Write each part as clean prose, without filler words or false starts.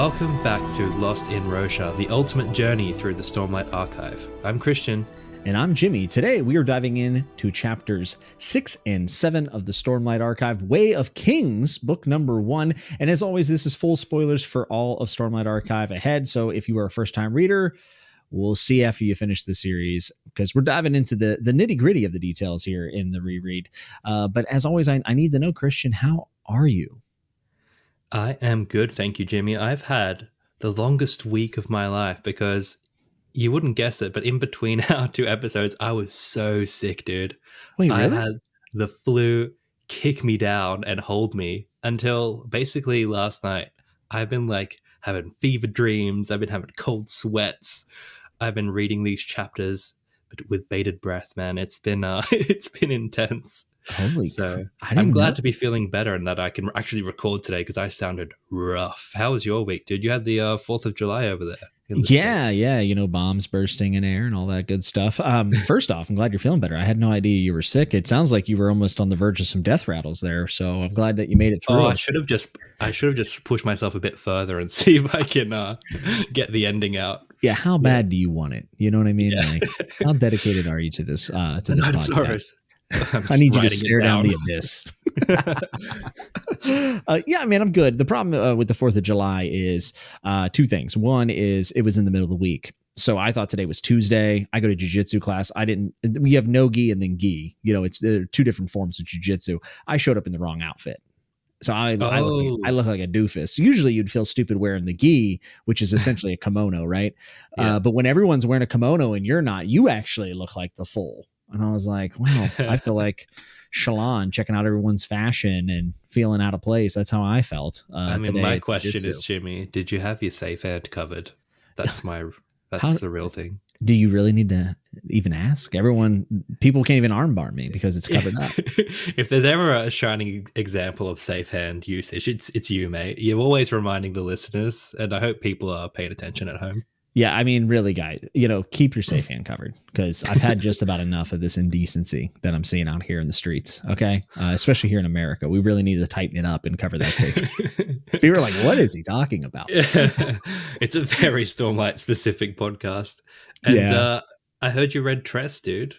Welcome back to Lost in Rosha, the ultimate journey through the Stormlight Archive. I'm Christian. And I'm Jimmy. Today we are diving into chapters 6 and 7 of the Stormlight Archive, Way of Kings, book number 1. And as always, this is full spoilers for all of Stormlight Archive ahead. So if you are a first-time reader, we'll see after you finish the series, because we're diving into the nitty-gritty of the details here in the reread. But as always, I need to know, Christian, how are you? I am good, thank you, Jimmy. I've had the longest week of my life because you wouldn't guess it, but in between our 2 episodes, I was so sick, dude. Wait, really? I had the flu kick me down and hold me until basically last night. I've been like having fever dreams. I've been having cold sweats. I've been reading these chapters but with bated breath, man. It's been it's been intense. Holy so crap. I'm glad to be feeling better and that I can actually record today because I sounded rough. How was your week, dude? You had the 4th of July over there. Yeah, you know, bombs bursting in air and all that good stuff. First off, I'm glad you're feeling better. I had no idea you were sick. It sounds like you were almost on the verge of some death rattles there. So I'm glad that you made it through. Oh, I should have just pushed myself a bit further and see if I can get the ending out. Yeah, how bad do you want it? You know what I mean? Yeah. Like, how dedicated are you to this podcast? I need you to stare down the abyss. Yeah, man, I'm good. The problem with the 4th of July is 2 things. One is it was in the middle of the week. So I thought today was Tuesday. I go to jiu-jitsu class. We have no gi and then gi. You know, there are 2 different forms of jiu-jitsu. I showed up in the wrong outfit. So I look like a doofus. Usually you'd feel stupid wearing the gi, which is essentially a kimono, right? Yeah. But when everyone's wearing a kimono and you're not, you actually look like the fool. And I was like, wow, I feel like Shallan checking out everyone's fashion and feeling out of place. That's how I felt. I mean, my question is, Jimmy, did you have your safe hand covered? That's the real thing. Do you really need to even ask? People can't even armbar me because it's covered up. If there's ever a shining example of safe hand usage, it's you, mate. You're always reminding the listeners, and I hope people are paying attention at home. Yeah, I mean, really, guys, keep your safe hand covered because I've had just about enough of this indecency that I'm seeing out here in the streets. Okay, especially here in America, we really need to tighten it up and cover that safe. People were like, "What is he talking about?" It's a very Stormlight specific podcast, and I heard you read Tress, dude.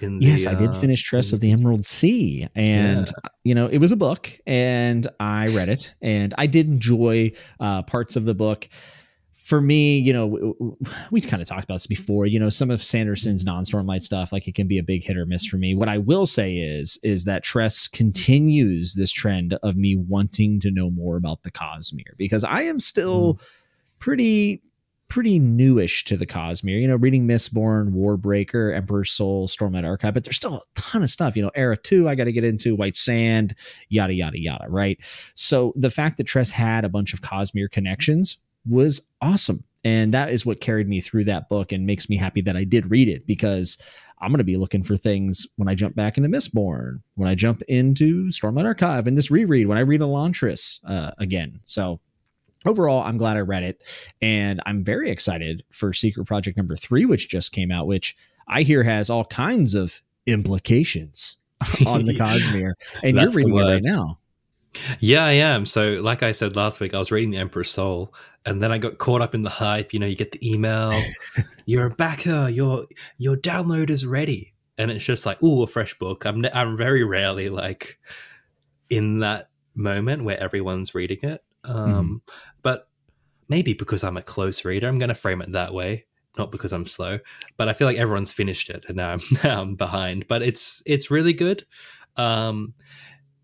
Yes, I did finish Tress of the Emerald Sea, and it was a book, and I read it, and I did enjoy parts of the book. For me, we kind of talked about this before, some of Sanderson's non-Stormlight stuff, like it can be a big hit or miss for me. What I will say is that Tress continues this trend of me wanting to know more about the Cosmere, because I am still pretty newish to the Cosmere, reading Mistborn, Warbreaker, Emperor's Soul, Stormlight Archive, but there's still a ton of stuff, Era 2, I got to get into White Sand, yada, yada, yada. Right. So the fact that Tress had a bunch of Cosmere connections was awesome. And that is what carried me through that book and makes me happy that I did read it, because I'm going to be looking for things when I jump back into Mistborn, when I jump into Stormlight Archive and this reread, when I read Elantris again. So overall, I'm glad I read it, and I'm very excited for Secret Project number 3, which just came out, which I hear has all kinds of implications on the Cosmere. And you're reading it right now. Yeah, I am. So like I said last week, I was reading the Emperor's Soul, and then I got caught up in the hype. You get the email, you're a backer, your download is ready. And it's just like, ooh, a fresh book. I'm very rarely like in that moment where everyone's reading it. But maybe because I'm a close reader, I'm going to frame it that way. Not because I'm slow, but I feel like everyone's finished it and now I'm behind. But it's really good.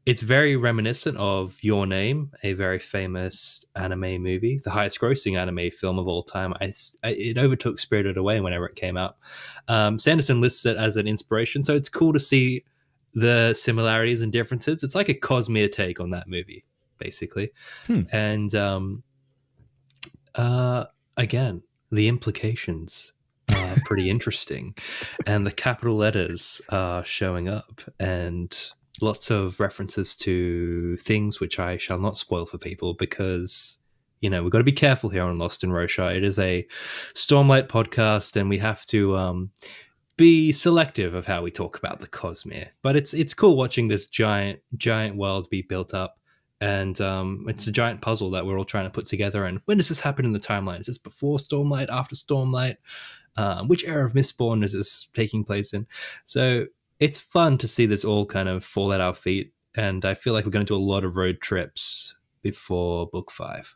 It's very reminiscent of Your Name, a very famous anime movie, the highest grossing anime film of all time. It overtook Spirited Away whenever it came out. Sanderson lists it as an inspiration, so it's cool to see the similarities and differences. It's like a Cosmere take on that movie, basically. And again, the implications are pretty interesting. And the capital letters are showing up, and lots of references to things which I shall not spoil for people because, we've got to be careful here on Lost in Rosha. It is a Stormlight podcast, and we have to be selective of how we talk about the Cosmere. But it's cool watching this giant world be built up And it's a giant puzzle that we're all trying to put together. And when does this happen in the timeline? Is this before Stormlight, after Stormlight? Which era of Mistborn is this taking place in? So it's fun to see this all kind of fall at our feet. And I feel like we're going to do a lot of road trips before book 5.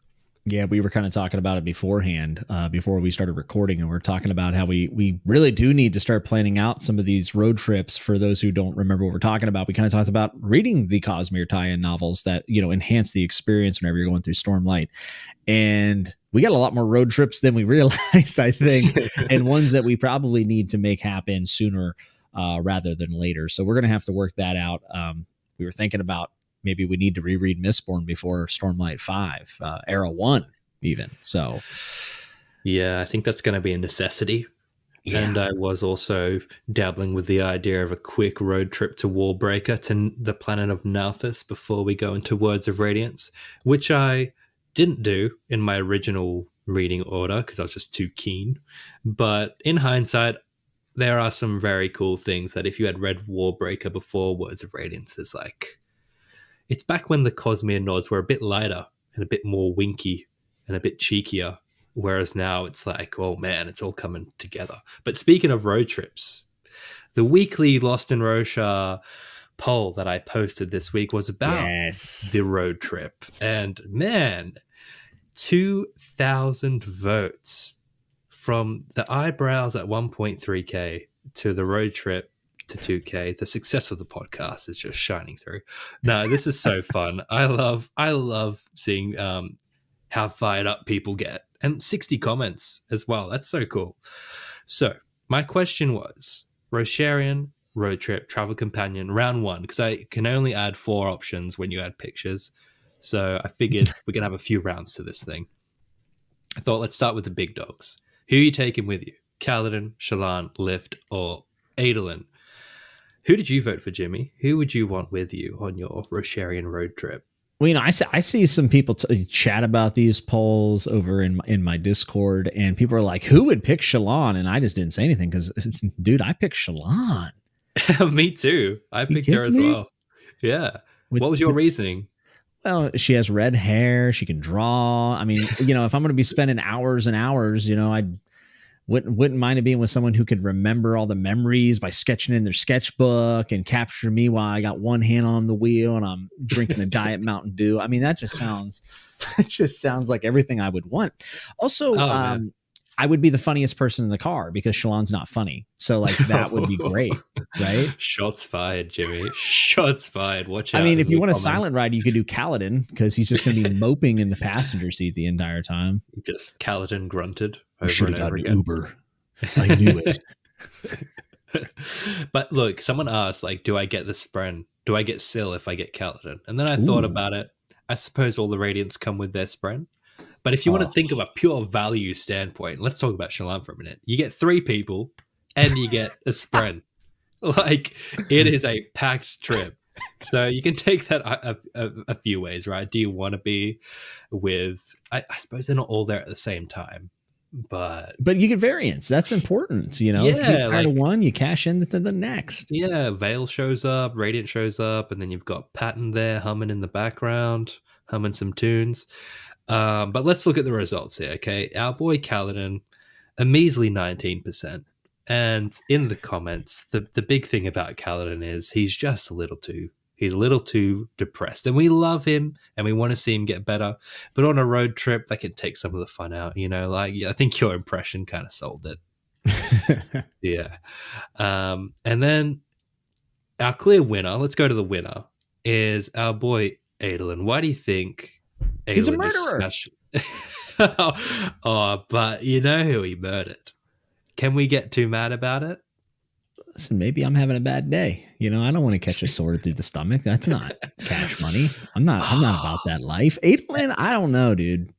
Yeah, we were kind of talking about it beforehand, before we started recording, and we're talking about how we really do need to start planning out some of these road trips. For those who don't remember what we're talking about, we kind of talked about reading the Cosmere tie-in novels that, you know, enhance the experience whenever you're going through Stormlight. And we got a lot more road trips than we realized, I think, and ones that we probably need to make happen sooner rather than later. So we're going to have to work that out. We were thinking about maybe we need to reread Mistborn before Stormlight 5, Era 1 even. So, yeah, I think that's going to be a necessity. Yeah. And I was also dabbling with the idea of a quick road trip to Warbreaker, to the planet of Nauthis, before we go into Words of Radiance, which I didn't do in my original reading order because I was just too keen. But in hindsight, there are some very cool things that if you had read Warbreaker before Words of Radiance, there's like... It's back when the Cosmere nods were a bit lighter and a bit more winky and a bit cheekier, whereas now it's like, oh man, it's all coming together. But speaking of road trips, the weekly Lost in Roshar poll that I posted this week was about the road trip. And man, 2,000 votes, from the eyebrows at 1.3K to the road trip to 2K. The success of the podcast is just shining through. No, this is so fun. I love seeing how fired up people get, and 60 comments as well. That's so cool. So my question was Rosharian road trip travel companion round 1, because I can only add 4 options when you add pictures. So I figured we're gonna have a few rounds to this thing. I thought let's start with the big dogs. Who are you taking with you? Kaladin, Shallan, Lift, or Adolin? Who did you vote for, Jimmy? Who would you want with you on your Rosharian road trip? Well, you know, I see some people chat about these polls over in my Discord, and people are like, "Who would pick Shallan?" And I just didn't say anything because, dude, I picked Shallan. Me too. I picked her as well. Yeah. What was your reasoning? Well, she has red hair. She can draw. I mean, you know, if I'm going to be spending hours and hours, you know, I wouldn't mind it being with someone who could remember all the memories by sketching in their sketchbook and capture me while I got one hand on the wheel and I'm drinking a Diet Mountain Dew. I mean, that just sounds like everything I would want. Also, I would be the funniest person in the car because Shallan's not funny. So like that would be great, right? Shots fired, Jimmy. Shots fired. Watch out. I mean, if you want a silent ride, you could do Kaladin because he's just going to be moping in the passenger seat the entire time. Just Kaladin grunted. I should have got an Uber. I knew it. But look, someone asked, like, do I get the Spren? Do I get Syl if I get Kaladin? And then I thought about it. I suppose all the Radiants come with their Spren. But if you want to think of a pure value standpoint, let's talk about Shallan for a minute. You get 3 people and you get a Spren. Like, it is a packed trip. So you can take that a few ways, right? Do you want to be with... I suppose they're not all there at the same time. But you get variants. That's important. You know, if you get tired of one, you cash in to the next. Yeah, Vale shows up, Radiant shows up, and then you've got Patton there humming in the background, humming some tunes. But let's look at the results here, okay? Our boy Kaladin, a measly 19%. And in the comments, the big thing about Kaladin is he's a little too depressed. And we love him and we want to see him get better. But on a road trip, that can take some of the fun out, you know? Like, I think your impression kind of sold it. Yeah. And then our clear winner, let's go to the winner, is our boy Adolin. Why do you think Adolin he's a murderer? Oh, but you know who he murdered. Can we get too mad about it? Listen, maybe I'm having a bad day. You know, I don't want to catch a sword through the stomach. That's not cash money. I'm not about that life. Adolin, I don't know, dude.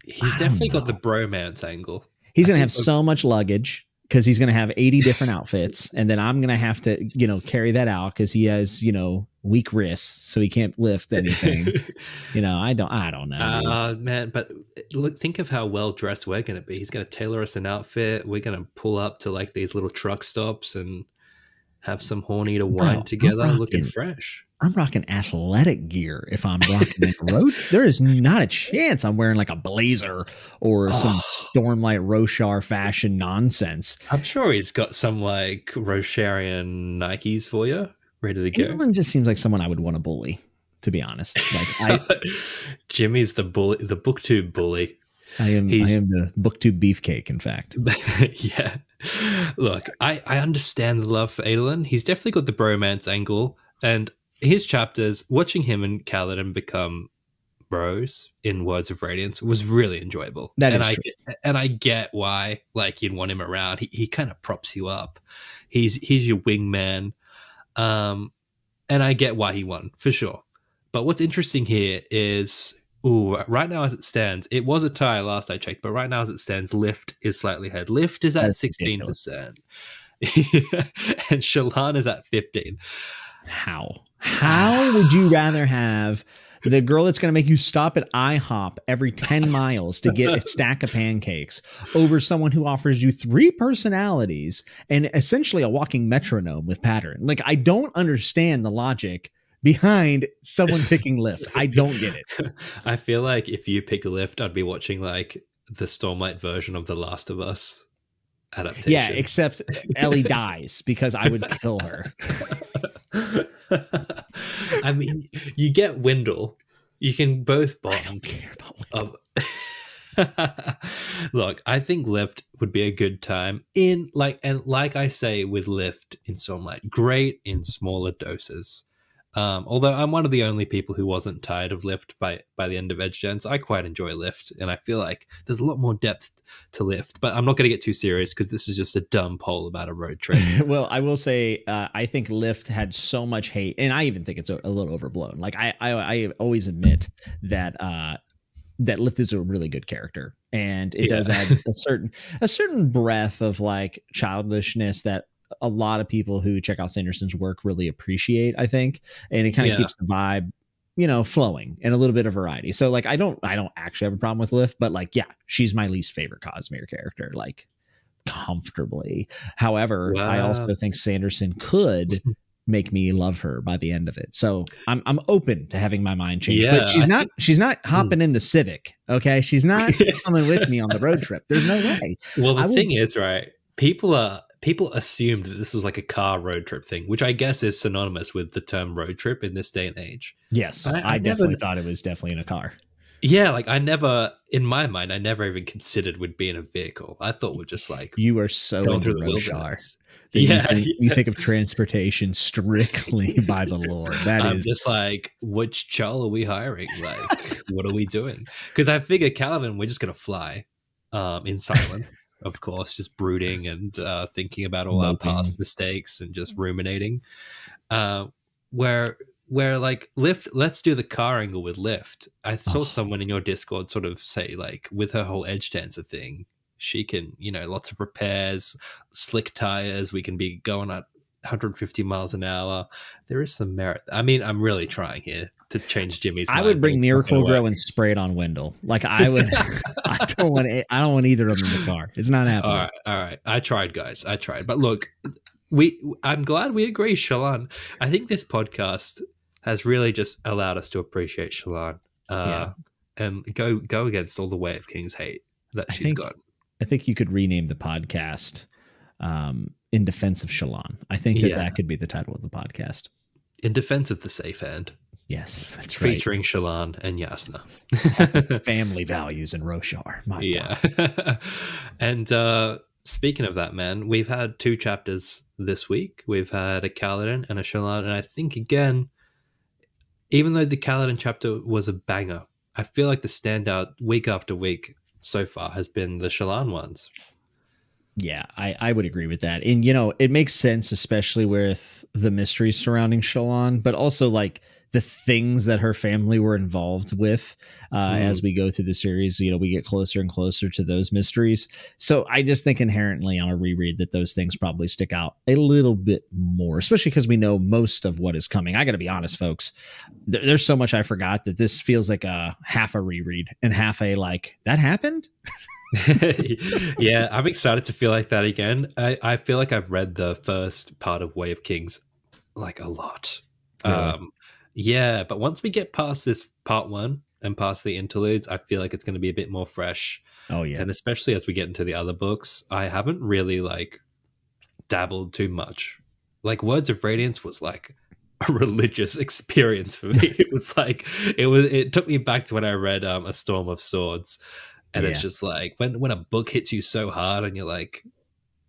He's definitely got the bromance angle. He's going to have so much luggage because he's going to have 80 different outfits. And then I'm going to have to, you know, carry that out because he has, you know, weak wrists, so he can't lift anything. You know, I don't know. Man, but look, think of how well dressed we're going to be. He's going to tailor us an outfit. We're going to pull up to like these little truck stops and have some horny to wine together, looking fresh. I'm rocking athletic gear if I'm rocking a road. There is not a chance I'm wearing like a blazer or some Stormlight Roshar fashion nonsense. I'm sure he's got some like Rosharian Nikes for you, ready to go. Adolin just seems like someone I would want to bully, to be honest. Like Jimmy's the bully, the booktube bully. I am the booktube beefcake, in fact. Yeah. Look, I understand the love for Adolin. He's definitely got the bromance angle, and his chapters, watching him and Kaladin become bros in Words of Radiance was really enjoyable. And I get why, like, you'd want him around. He kind of props you up. He's your wingman. And I get why he won, for sure. But what's interesting here is, right now as it stands, it was a tie last I checked, but right now as it stands, Lift is slightly ahead. Lift is at 16%. And Shallan is at 15%. How would you rather have the girl that's going to make you stop at IHOP every 10 miles to get a stack of pancakes over someone who offers you 3 personalities and essentially a walking metronome with pattern? Like, I don't understand the logic behind someone picking Lift. I don't get it. I feel like if you pick Lift, I'd be watching like the Stormlight version of The Last of Us adaptation. Yeah, except Ellie dies because I would kill her. I mean, you get Wendell. You can both bond. I don't care about Wendell. Look, I think Lift would be a good time in like I say with Lift in Stormlight, great in smaller doses. Although I'm one of the only people who wasn't tired of Lift by the end of Edge Gens. I quite enjoy Lift, and I feel like there's a lot more depth to Lift. But I'm not going to get too serious because this is just a dumb poll about a road trip. Well, I will say I think Lift had so much hate, and I even think it's a little overblown. Like I always admit that that Lift is a really good character, and it does add a certain breath of like childishness that a lot of people who check out Sanderson's work really appreciate, I think. And it kind of keeps the vibe, flowing and a little bit of variety. So like, I don't actually have a problem with Lift, but like, yeah, she's my least favorite Cosmere character, like comfortably. However, I also think Sanderson could make me love her by the end of it. So I'm open to having my mind changed, but she's not hopping in the Civic. Okay. She's not coming with me on the road trip. There's no way. Well, the thing is, right. People assumed that this was like a car road trip thing, which I guess is synonymous with the term road trip in this day and age. Yes, I definitely thought it was definitely in a car. Yeah, like in my mind, I never even considered would be in a vehicle. I thought we're just like, you are so into Roshar. Yeah, you think of transportation strictly by the lore. I'm just like, which Chol are we hiring? Like, what are we doing? Because I figure Kaladin, we're just gonna fly in silence. Of course, just brooding and thinking about all our past mistakes and just ruminating. Where like Lift, let's do the car angle with Lift. I saw someone in your Discord sort of say like with her whole Edge Dancer thing, she can, lots of repairs, slick tires. We can be going at 150 miles an hour. There is some merit. I mean, I'm really trying here to change Jimmy's mind. I would bring Miracle Grow and spray it on Wendell. Like I would. I don't want either of them in the car. It's not happening. All right. I tried, guys. But look, I'm glad we agree, Shallan. I think this podcast has really just allowed us to appreciate Shallan and go against all the Way of Kings hate that she's got. I think you could rename the podcast In Defense of Shallan. I think that could be the title of the podcast. In Defense of the Safe Hand. Yes, that's right. Featuring Shallan and Jasnah. Family values in Roshar. My God. And speaking of that, man, we've had 2 chapters this week. We've had a Kaladin and a Shallan. And I think, again, even though the Kaladin chapter was a banger, I feel like the standout week after week so far has been the Shallan ones. Yeah, I would agree with that. And, it makes sense, especially with the mysteries surrounding Shallan, but also like the things that her family were involved with as we go through the series. We get closer and closer to those mysteries. So I just think inherently on a reread that those things probably stick out a little bit more, especially because we know most of what is coming. I got to be honest, folks. There's so much I forgot that this feels like a half a reread and half a like, that happened? Yeah, I'm excited to feel like that again. I feel like I've read the first part of Way of Kings like a lot. Really? Yeah, but once we get past this part one and past the interludes, I feel like it's going to be a bit more fresh. Oh yeah. And especially as we get into the other books, I haven't really like dabbled too much. Like Words of Radiance was like a religious experience for me. It took me back to when I read A Storm of Swords. And it's Yeah. just like when a book hits you so hard and you're like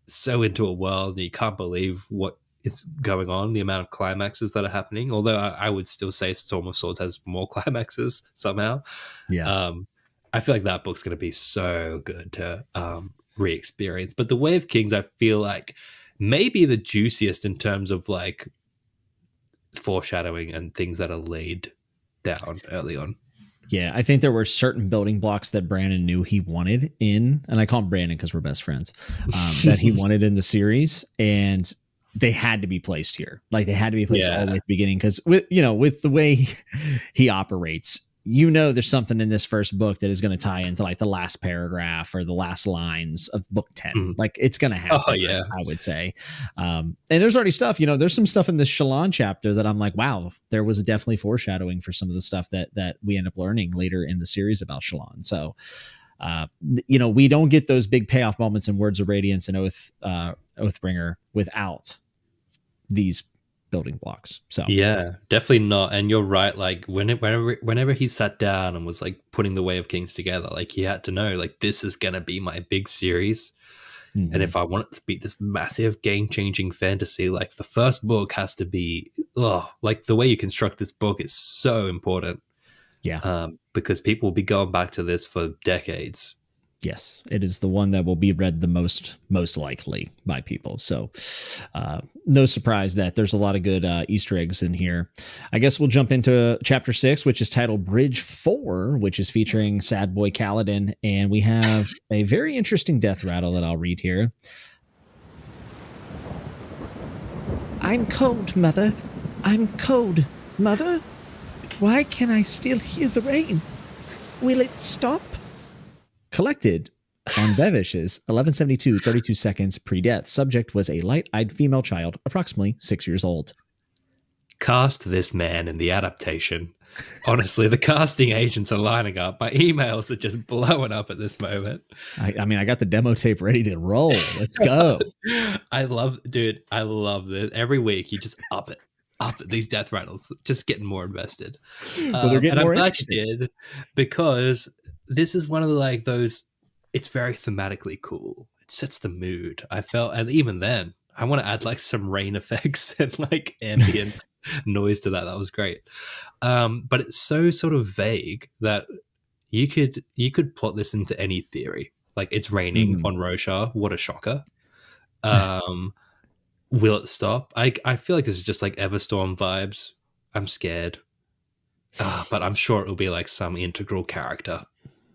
so into a world and you can't believe what is going on, the amount of climaxes that are happening. Although I would still say Storm of Swords has more climaxes somehow. Yeah. I feel like that book's going to be so good to re-experience. But the Way of Kings, I feel like maybe the juiciest in terms of like foreshadowing and things that are laid down early on. Yeah, I think there were certain building blocks that Brandon knew he wanted in, and I call him Brandon because we're best friends, that he wanted in the series, and they had to be placed here. Like they had to be placed all the way at the beginning because with the way he operates, there's something in this first book that is going to tie into like the last paragraph or the last lines of book 10. Mm-hmm. Like it's going to happen. Oh, yeah. I would say. And there's already stuff, there's some stuff in this Shallan chapter that I'm like, wow, there was definitely foreshadowing for some of the stuff that we end up learning later in the series about Shallan. So, we don't get those big payoff moments in Words of Radiance and Oathbringer without these building blocks. So yeah, definitely not. And you're right. Like whenever he sat down and was like putting the Way of Kings together, like he had to know like this is gonna be my big series. Mm-hmm. And if I want it to be this massive game-changing fantasy, like the first book has to be like the way you construct this book is so important. Yeah. Because people will be going back to this for decades. Yes, it is the one that will be read the most likely by people. So no surprise that there's a lot of good Easter eggs in here. I guess we'll jump into chapter 6, which is titled Bridge 4, which is featuring Sad Boy Kaladin. And we have a very interesting death rattle that I'll read here. I'm cold, Mother. I'm cold, Mother. Why can I still hear the rain? Will it stop? Collected on Bevish's 1172, 32 seconds pre-death. Subject was a light-eyed female child, approximately 6 years old. Cast this man in the adaptation. Honestly, the casting agents are lining up. My emails are just blowing up at this moment. I mean, I got the demo tape ready to roll. Let's go. I love this. Every week, you just up it. These death rattles, just getting more invested. Well, they're getting more interested because this is one of those. It's very thematically cool. It sets the mood. I felt, and even then, I want to add like some rain effects and like ambient noise to that. That was great. But it's so sort of vague that you could plot this into any theory. Like it's raining on Roshar. What a shocker. Will it stop? I feel like this is just like Everstorm vibes. I'm scared. But I'm sure it'll be like some integral character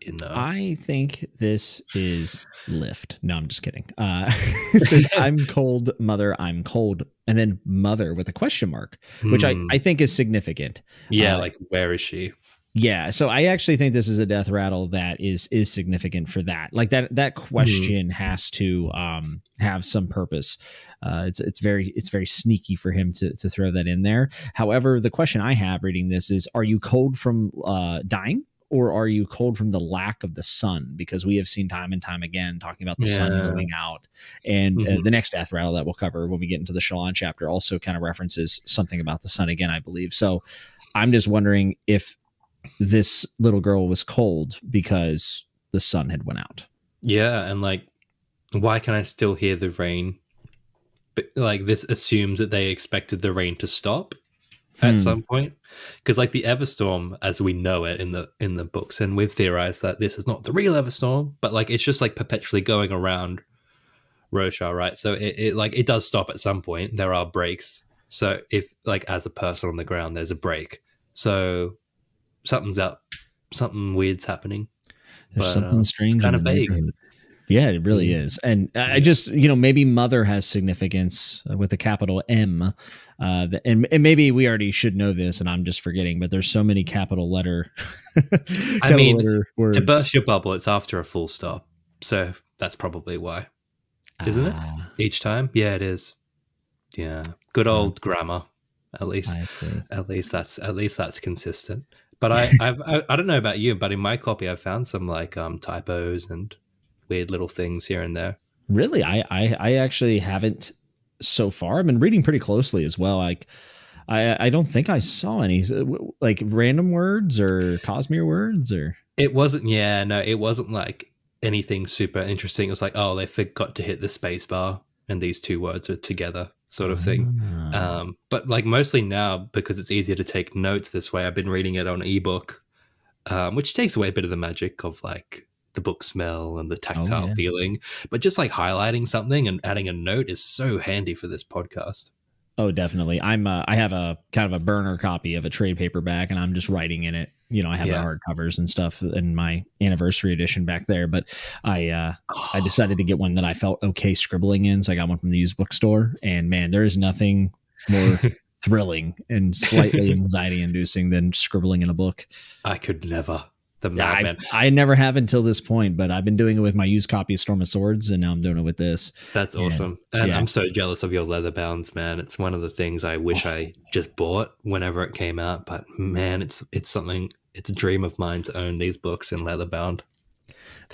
in there. I think this is Lift. No, I'm just kidding. It says, I'm cold, Mother, I'm cold. And then Mother with a question mark, which I think is significant. Yeah, like where is she? Yeah, so I actually think this is a death rattle that is significant for that. Like that question has to have some purpose. It's very sneaky for him to throw that in there. However, the question I have reading this is: are you cold from dying, or are you cold from the lack of the sun? Because we have seen time and time again talking about the sun going out, and the next death rattle that we'll cover when we get into the Shallan chapter also kind of references something about the sun again, I believe. So I'm just wondering if this little girl was cold because the sun had went out. Yeah, and like, why can I still hear the rain? But like, this assumes that they expected the rain to stop at some point, because like the Everstorm, as we know it in the books, and we've theorized that this is not the real Everstorm, but like it's just like perpetually going around Roshar, right? So it does stop at some point. There are breaks. So if like as a person on the ground, there's a break. So something's up, something weird's happening. There's something strange, kind of vague. Yeah, it really is. And I just, maybe Mother has significance with a capital M. And maybe we already should know this and I'm just forgetting, but there's so many capital letter. To burst your bubble, it's after a full stop. So that's probably why, isn't it? Each time, yeah, it is. Yeah, good old grammar. At least, I see. at least that's consistent. But I don't know about you, but in my copy, I found some like typos and weird little things here and there. Really, I actually haven't so far. I've been reading pretty closely as well. Like, I don't think I saw any like random words or Cosmere words or. It wasn't. Yeah, no, it wasn't like anything super interesting. It was like, oh, they forgot to hit the space bar and these two words are together, sort of thing. But like mostly now, because it's easier to take notes this way, I've been reading it on ebook, which takes away a bit of the magic of like the book smell and the tactile feeling. But just like highlighting something and adding a note is so handy for this podcast. Oh, definitely. I have a kind of a burner copy of a trade paperback, and I'm just writing in it. You know, I have the hardcovers and stuff in my anniversary edition back there, but I decided to get one that I felt okay scribbling in. So I got one from the used bookstore, and man, there is nothing more thrilling and slightly anxiety inducing than scribbling in a book. I could never. I never have until this point, but I've been doing it with my used copy of Storm of Swords, and now I'm doing it with this. That's awesome. And I'm so jealous of your leather bounds, man. It's one of the things I wish I just bought whenever it came out. But man, it's something. It's a dream of mine to own these books in leather bound.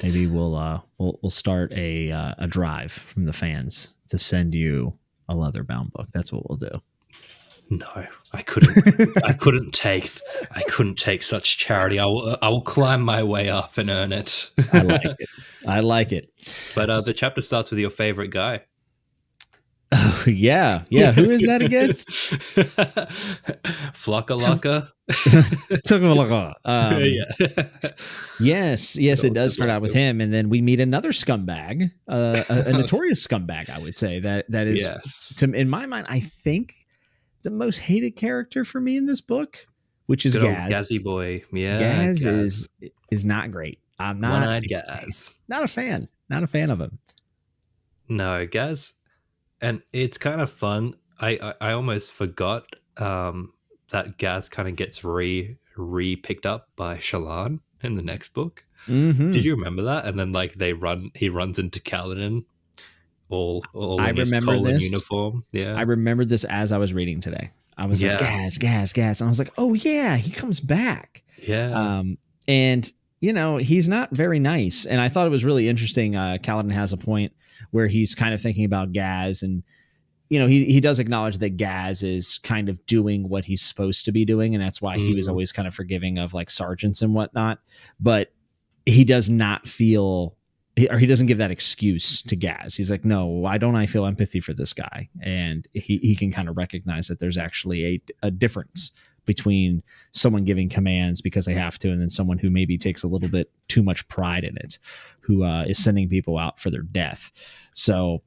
Maybe we'll start a drive from the fans to send you a leather bound book. That's what we'll do. No, I couldn't. I couldn't take such charity. I will climb my way up and earn it. I like it. But the chapter starts with your favorite guy. Oh, yeah. Who is that again? Flocka. Yes, it does start out with him, and then we meet another scumbag, a notorious scumbag. I would say that is, in my mind, I think the most hated character for me in this book, which is Gaz. Gazzy boy. Yeah. Gaz is not great. I'm not One-eyed Gaz. Not a fan. Not a fan of him. No, Gaz. And it's kind of fun. I almost forgot that Gaz kind of gets re-picked up by Shallan in the next book. Mm-hmm. Did you remember that? And then like he runs into Kaladin. All I in his Colin uniform. Yeah, I remembered this as I was reading today. I was like, Gaz, and I was like, oh yeah, he comes back. Yeah, and you know he's not very nice. And I thought it was really interesting. Kaladin has a point where he's kind of thinking about Gaz, and you know he does acknowledge that Gaz is kind of doing what he's supposed to be doing, and that's why he was always kind of forgiving of like sergeants and whatnot. But he does not feel. Or he doesn't give that excuse to Gaz. He's like, no, why don't I feel empathy for this guy? And he can kind of recognize that there's actually a difference between someone giving commands because they have to, and then someone who maybe takes a little bit too much pride in it, who is sending people out for their death. So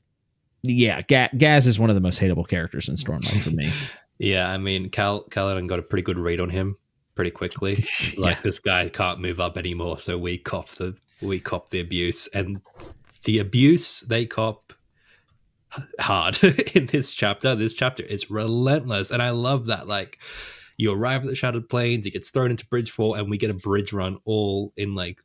yeah, Gaz is one of the most hateable characters in Stormlight for me. Yeah, I mean, Kaladin got a pretty good read on him pretty quickly. Like this guy can't move up anymore, so we cop the abuse, and the abuse they cop hard in this chapter. This chapter is relentless, and I love that. Like, you arrive at the Shattered Plains, he gets thrown into Bridgefall, and we get a bridge run all in like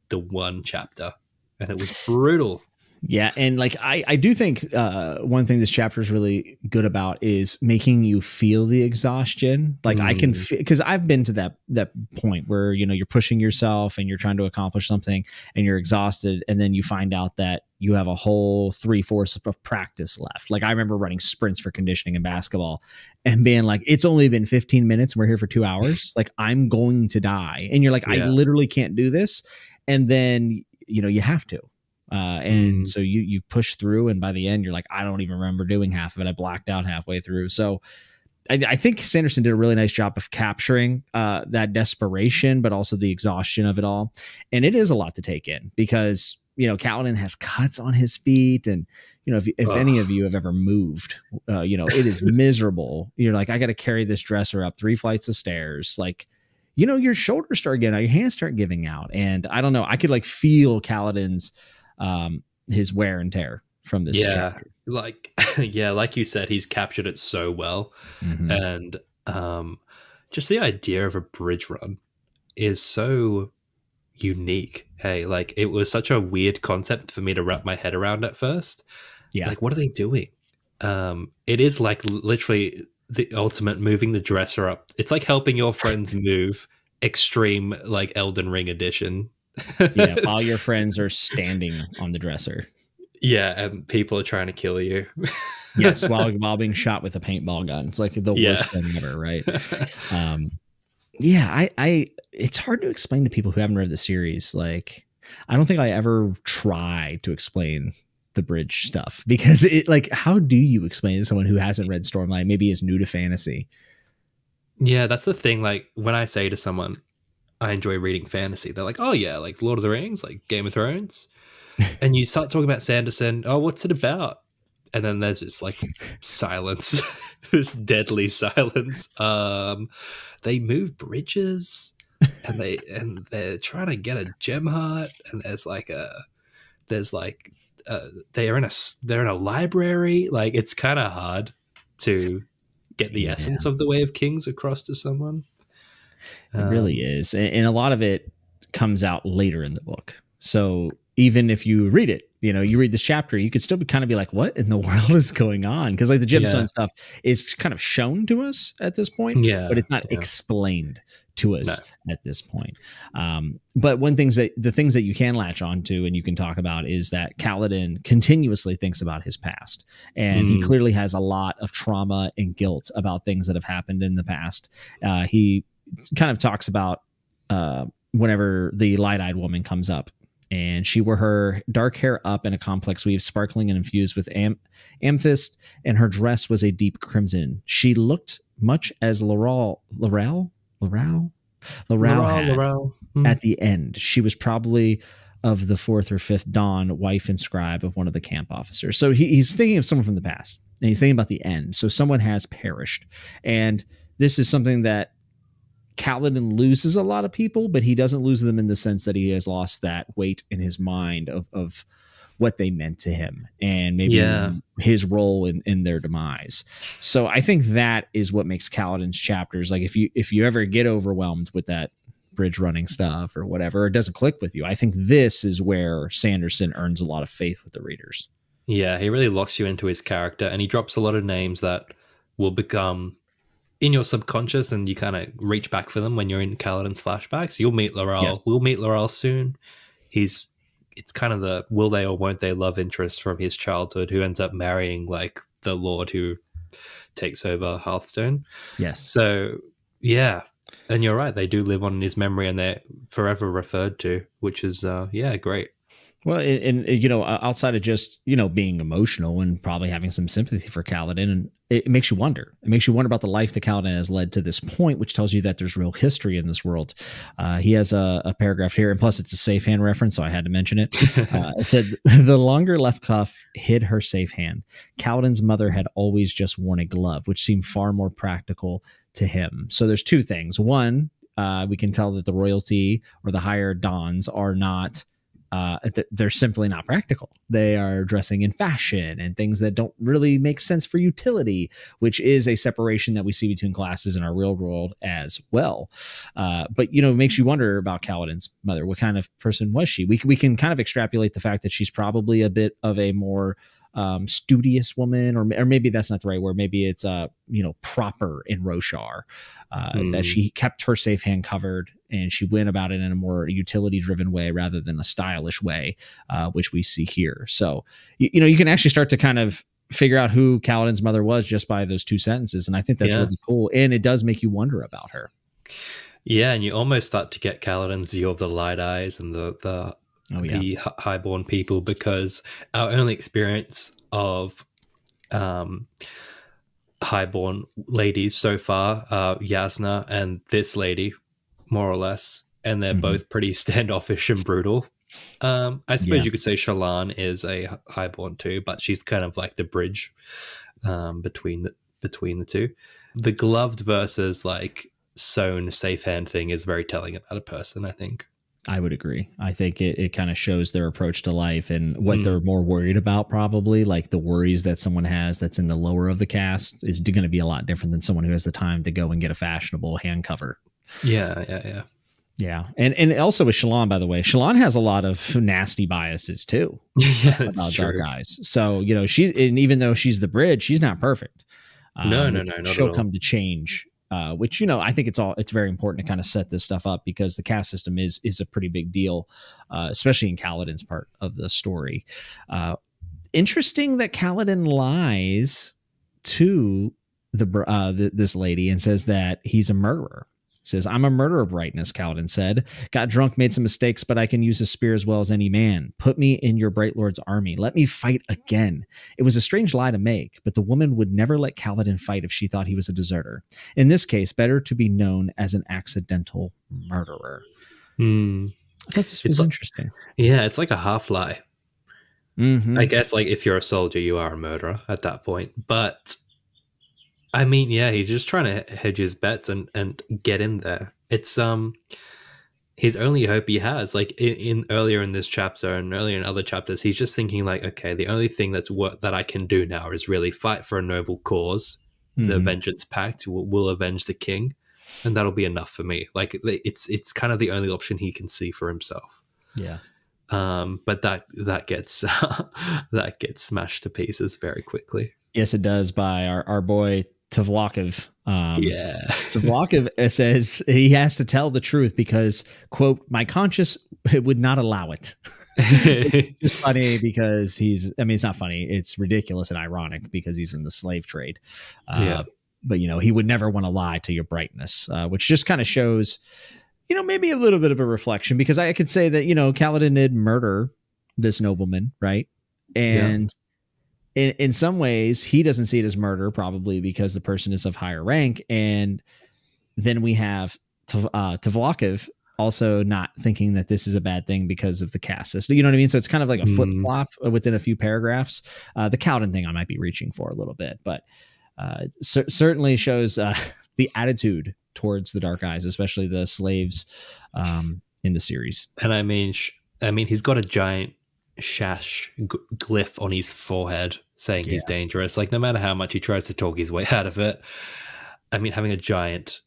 the one chapter, and it was brutal. Yeah, and like I do think one thing this chapter is really good about is making you feel the exhaustion. Like I can feel, because I've been to that point where you know you're pushing yourself and you're trying to accomplish something and you're exhausted, and then you find out that you have a whole 3/4 of practice left. Like I remember running sprints for conditioning in basketball and being like, it's only been 15 minutes and we're here for 2 hours. Like I'm going to die, and you're like, I literally can't do this, and then you know you have to. And so you push through, and by the end, you're like, I don't even remember doing half of it. I blacked out halfway through. So I think Sanderson did a really nice job of capturing that desperation, but also the exhaustion of it all. And it is a lot to take in because, you know, Kaladin has cuts on his feet. And, you know, if any of you have ever moved, you know, it is miserable. You're like, I got to carry this dresser up 3 flights of stairs. Like, you know, your shoulders start getting out, your hands start giving out. And I don't know, I could like feel Kaladin's his wear and tear from this chapter. Like like you said, he's captured it so well. And just the idea of a bridge run is so unique. Hey, like it was such a weird concept for me to wrap my head around at first. Yeah. Like, what are they doing? It is like literally the ultimate moving the dresser up. It's like helping your friends move, extreme like Elden Ring edition. Yeah, while your friends are standing on the dresser. Yeah, and people are trying to kill you. Yes, while being shot with a paintball gun. It's like the worst thing ever, right? Yeah, I it's hard to explain to people who haven't read the series. Like, I don't think I ever try to explain the bridge stuff, because it, like, how do you explain to someone who hasn't read Stormlight, maybe is new to fantasy? Yeah, that's the thing. Like, when I say to someone I enjoy reading fantasy, they're like, oh yeah, like Lord of the Rings, like Game of Thrones. And you start talking about Sanderson, oh, what's it about? And then there's just like silence, this deadly silence. They move bridges, and they're trying to get a gem heart, and they're in a library. Like, it's kind of hard to get the essence of the Way of Kings across to someone. It really is, and a lot of it comes out later in the book. So even if you read it, you read this chapter, you could still kind of be like, what in the world is going on? Because like the gemstone stuff is kind of shown to us at this point, but it's not explained to us at this point. But the things that you can latch onto and you can talk about is that Kaladin continuously thinks about his past, and he clearly has a lot of trauma and guilt about things that have happened in the past. He kind of talks about whenever the light-eyed woman comes up, and she wore her dark hair up in a complex weave, sparkling and infused with amethyst, and her dress was a deep crimson. She looked much as Laurel had at the end. She was probably of the fourth or fifth dawn, wife and scribe of one of the camp officers. So he's thinking of someone from the past, and he's thinking about the end. So someone has perished, and this is something that Kaladin loses a lot of people, but he doesn't lose them in the sense that he has lost that weight in his mind of what they meant to him, and maybe his role in their demise. So I think that is what makes Kaladin's chapters, like, if you ever get overwhelmed with that bridge running stuff or whatever, it doesn't click with you, I think this is where Sanderson earns a lot of faith with the readers. Yeah, he really locks you into his character, and he drops a lot of names that will become in your subconscious, and you kind of reach back for them when you're in Kaladin's flashbacks. You'll meet Laurel. Yes. We'll meet Laurel soon. It's kind of the will they or won't they love interest from his childhood, who ends up marrying like the Lord who takes over Hearthstone. Yes. So yeah, and you're right. They do live on in his memory, and they're forever referred to, which is great. Well, and outside of just being emotional and probably having some sympathy for Kaladin, and it makes you wonder. It makes you wonder about the life that Kaladin has led to this point, which tells you that there's real history in this world. He has a paragraph here, and plus it's a safe hand reference, so I had to mention it. It said, the longer left cuff hid her safe hand. Kaladin's mother had always just worn a glove, which seemed far more practical to him. So there's two things. One, we can tell that the royalty or the higher dons are not they're simply not practical. They are dressing in fashion and things that don't really make sense for utility, which is a separation that we see between classes in our real world as well. But it makes you wonder about Kaladin's mother. What kind of person was she? We can kind of extrapolate the fact that she's probably a bit of a more studious woman, or maybe that's not the right word. Maybe it's proper in Roshar, that she kept her safe hand covered, and she went about it in a more utility driven way rather than a stylish way, which we see here. So you can actually start to kind of figure out who Kaladin's mother was just by those two sentences, and I think that's really cool, and it does make you wonder about her. Yeah, and you almost start to get Kaladin's view of the Light Eyes and the highborn people, because our only experience of highborn ladies so far are Yasna and this lady, more or less, and they're both pretty standoffish and brutal. I suppose you could say Shallan is a highborn too, but she's kind of like the bridge between the two. The gloved versus like sewn safe hand thing is very telling about a person, I think. I would agree. I think it kind of shows their approach to life and what they're more worried about, probably. Like the worries that someone has that's in the lower of the cast is going to be a lot different than someone who has the time to go and get a fashionable hand cover. Yeah. Yeah, and also with Shallan, by the way, Shallan has a lot of nasty biases too. Yeah, About true. dark eyes. So she's, and even though she's the bridge, she's not perfect. No, not she'll at all. come to change. Which I think it's very important to kind of set this stuff up, because the caste system is a pretty big deal, especially in Kaladin's part of the story. Interesting that Kaladin lies to this lady and says that he's a murderer. Says, I'm a murderer, Brightness, Kaladin said. Got drunk, made some mistakes, but I can use a spear as well as any man. Put me in your Bright Lord's army. Let me fight again. It was a strange lie to make, but the woman would never let Kaladin fight if she thought he was a deserter. In this case, better to be known as an accidental murderer. I thought this was interesting. Yeah, it's like a half lie. Mm-hmm. I guess, like, if you're a soldier, you are a murderer at that point. But I mean, yeah, he's just trying to hedge his bets and get in there. It's his only hope he has. Like in earlier in this chapter and earlier in other chapters, he's just thinking like, okay, the only thing that I can do now is really fight for a noble cause. Mm-hmm. The Vengeance Pact will avenge the king, and that'll be enough for me. Like it's kind of the only option he can see for himself. Yeah. But that gets that gets smashed to pieces very quickly. Yes, it does, by our boy Tvlakv. Tvlakv says he has to tell the truth because, quote, my conscience would not allow it. It's funny because it's not funny. It's ridiculous and ironic because he's in the slave trade. But, he would never want to lie to your Brightness, which just kind of shows, maybe a little bit of a reflection, because I could say that, Kaladin did murder this nobleman, right? And in some ways, he doesn't see it as murder, probably because the person is of higher rank. And then we have Tvlakv also not thinking that this is a bad thing because of the caste system. You know what I mean? So it's kind of like a flip-flop within a few paragraphs. The Kaladin thing I might be reaching for a little bit, but certainly shows the attitude towards the Dark Eyes, especially the slaves in the series. And I mean, he's got a giant shash glyph on his forehead saying he's dangerous. Like, no matter how much he tries to talk his way out of it, I mean, having a giant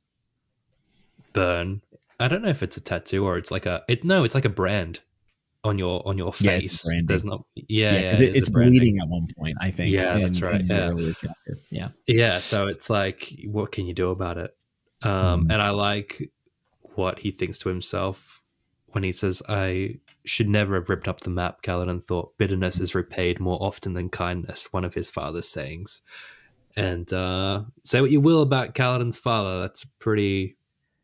burn, I don't know if it's a tattoo or it's like it's like a brand on your face. There's not because it's bleeding at one point, I think. That's right. Yeah. So it's like, what can you do about it? And I like what he thinks to himself when he says, I should never have ripped up the map. Kaladin thought, bitterness is repaid more often than kindness, one of his father's sayings. And say what you will about Kaladin's father, that's a pretty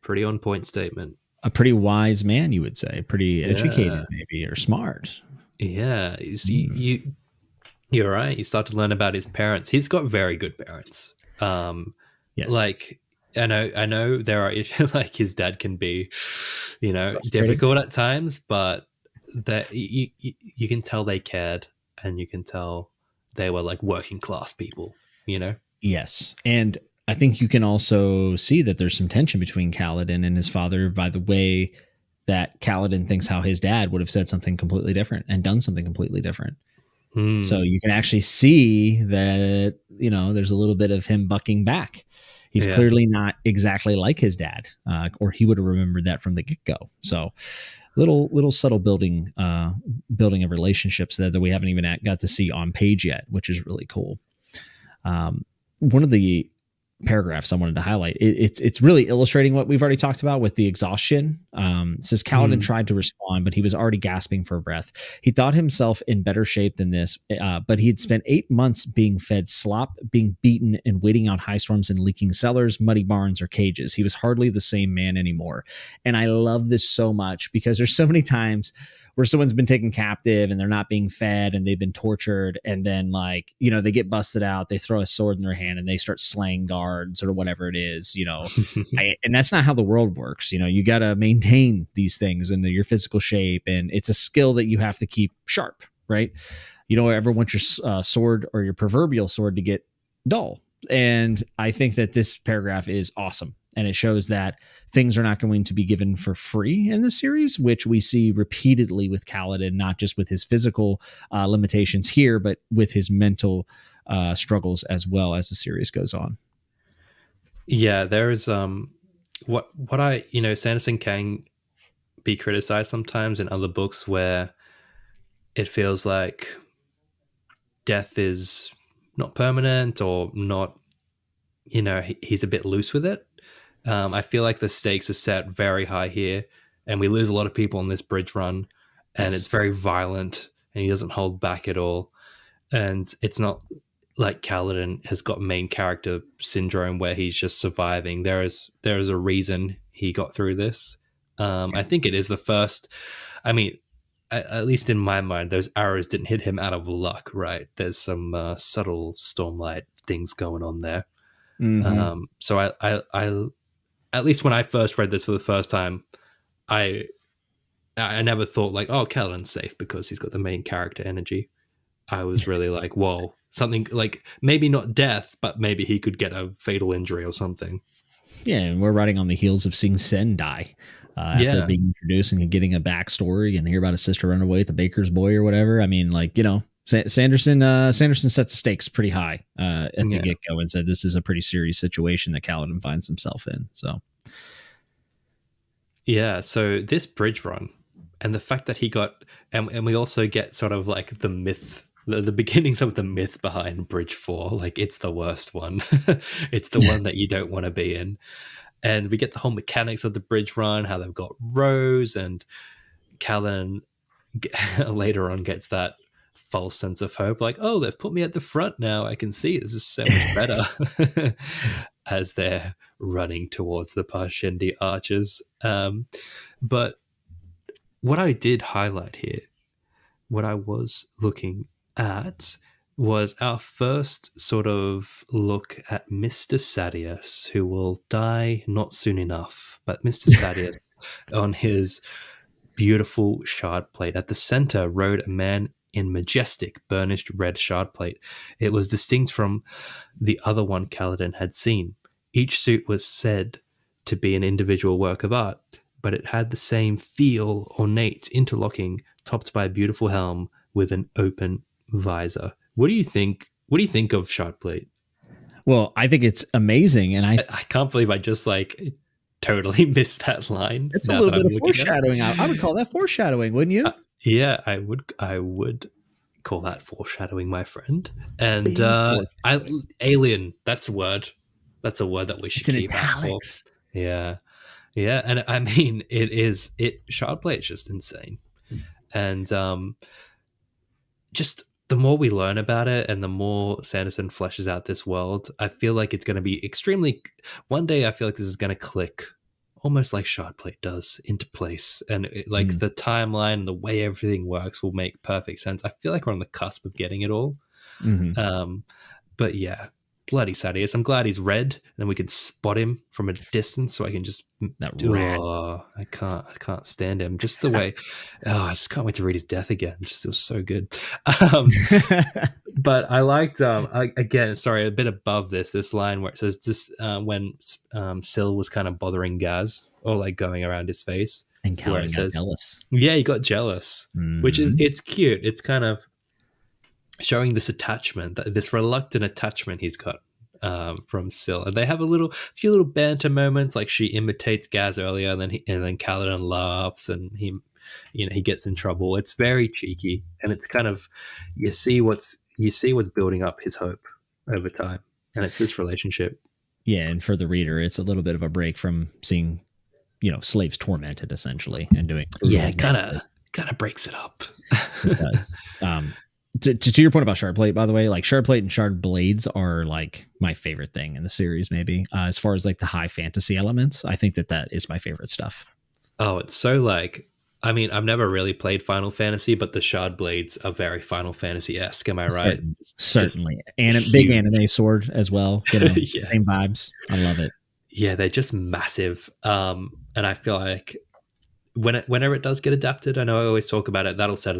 on point statement. A pretty wise man, you would say. Pretty educated, maybe, or smart. Yeah. You're right. You start to learn about his parents. He's got very good parents. Yes. Like, I know there are issues, like his dad can be, difficult at times, but that you can tell they cared, and you can tell they were like working class people, Yes. And I think you can also see that there's some tension between Kaladin and his father by the way that Kaladin thinks how his dad would have said something completely different and done something completely different. So you can actually see that, there's a little bit of him bucking back. He's clearly not exactly like his dad, or he would have remembered that from the get-go. So little subtle building of relationships that we haven't even got to see on page yet, which is really cool. One of the paragraphs I wanted to highlight, it's really illustrating what we've already talked about with the exhaustion. It says Kaladin tried to respond, but he was already gasping for breath. He thought himself in better shape than this, but he had spent 8 months being fed slop, being beaten, and waiting out high storms in leaking cellars, muddy barns, or cages. He was hardly the same man anymore. And I love this so much because there's so many times where someone's been taken captive and they're not being fed and they've been tortured. And then they get busted out, they throw a sword in their hand and they start slaying guards or whatever it is, and that's not how the world works. You got to maintain these things and your physical shape. And it's a skill that you have to keep sharp, right? You don't ever want your sword or your proverbial sword to get dull. And I think that this paragraph is awesome. And it shows that things are not going to be given for free in the series, which we see repeatedly with Kaladin, not just with his physical limitations here, but with his mental struggles as well as the series goes on. Yeah, there is what Sanderson Kang be criticized sometimes in other books where it feels like death is not permanent or not, he's a bit loose with it. I feel like the stakes are set very high here, and we lose a lot of people on this bridge run, and it's very violent, and he doesn't hold back at all. And it's not like Kaladin has got main character syndrome where he's just surviving. There is a reason he got through this. I think it is the first. I mean, at least in my mind, those arrows didn't hit him out of luck, right? There's some subtle Stormlight things going on there. Mm-hmm. So I, at least when I first read this for the first time, I never thought like, oh, Kaladin's safe because he's got the main character energy. I was really like, whoa, something like maybe not death, but maybe he could get a fatal injury or something. Yeah, and we're riding on the heels of seeing Sen die. After being introduced and getting a backstory and hear about his sister run away with the baker's boy or whatever. I mean, like, Sanderson sets the stakes pretty high at the get-go and said this is a pretty serious situation that Kaladin finds himself in. So, yeah, so this bridge run and the fact that he got, and we also get sort of like the myth, the beginnings of the myth behind Bridge 4, like it's the worst one. It's the one that you don't want to be in. And we get the whole mechanics of the bridge run, how they've got rows, and Kaladin later on gets that false sense of hope, like, oh, they've put me at the front now. I can see this is so much better as they're running towards the Parshendi archers. But what I did highlight here, what I was looking at, was our first sort of look at Mr. Sadeas, who will die not soon enough. But Mr. Sadeas, on his beautiful shard plate, at the center rode a man in majestic burnished red shard plate. It was distinct from the other one Kaladin had seen. Each suit was said to be an individual work of art, but it had the same feel, ornate, interlocking, topped by a beautiful helm with an open visor. What do you think? What do you think of Shardplate? Well, I think it's amazing, and I can't believe I just like totally missed that line. It's a little bit of foreshadowing. I would call that foreshadowing, wouldn't you? Yeah, I would call that foreshadowing, my friend. And alien. That's a word. That's a word that we should keep italics. Out for. Yeah, yeah, and I mean, Shardplate is just insane, and just. The more we learn about it and the more Sanderson fleshes out this world, I feel like it's going to be extremely... One day I feel like this is going to click almost like Shardplate does into place. And the timeline and the way everything works will make perfect sense. I feel like we're on the cusp of getting it all. Mm-hmm. But yeah, bloody Sadeas. I'm glad he's red, and then we can spot him from a distance, so I can just I can't stand him. Just the way I just can't wait to read his death again. It just feels so good. But I liked again, sorry, a bit above this line where it says just when Syl was kind of bothering Gaz or like going around his face, and Kaladin got jealous. Yeah, he got jealous, which is, it's cute. It's kind of showing this attachment, this reluctant attachment he's got from Syl, and they have a few little banter moments. Like she imitates Gaz earlier, and then Kaladin laughs, and he gets in trouble. It's very cheeky, and it's kind of you see what's building up his hope over time, and it's this relationship. Yeah, and for the reader, it's a little bit of a break from seeing slaves tormented essentially and doing kind of breaks it up. It does. To your point about Shardplate, by the way, like Shardplate and Shard Blades are like my favorite thing in the series, maybe as far as like the high fantasy elements. I think that is my favorite stuff. Oh, it's so like, I mean, I've never really played Final Fantasy, but the Shard Blades are very Final Fantasy-esque. Am I right? Certainly. And a big anime sword as well. Yeah. Same vibes. I love it. Yeah, they're just massive. And I feel like whenever it does get adapted, I know I always talk about it, that'll set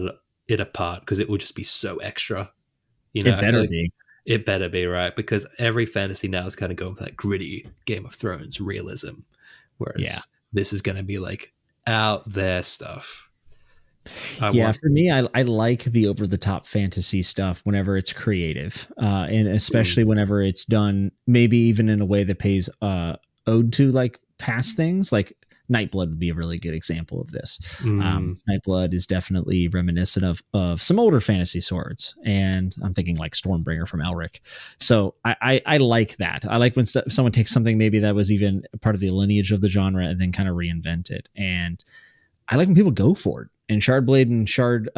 it apart because it will just be so extra. It better be. It better be, right? Because every fantasy now is kind of going for that gritty Game of Thrones realism, whereas this is going to be like out there stuff. For me, I like the over-the-top fantasy stuff whenever it's creative, and especially whenever it's done maybe even in a way that pays ode to like past things. Like Nightblood would be a really good example of this. Nightblood is definitely reminiscent of some older fantasy swords, and I'm thinking like Stormbringer from Elric. So I like that. I like when someone takes something maybe that was even part of the lineage of the genre and then kind of reinvent it. And I like when people go for it. And Shardblade and Shard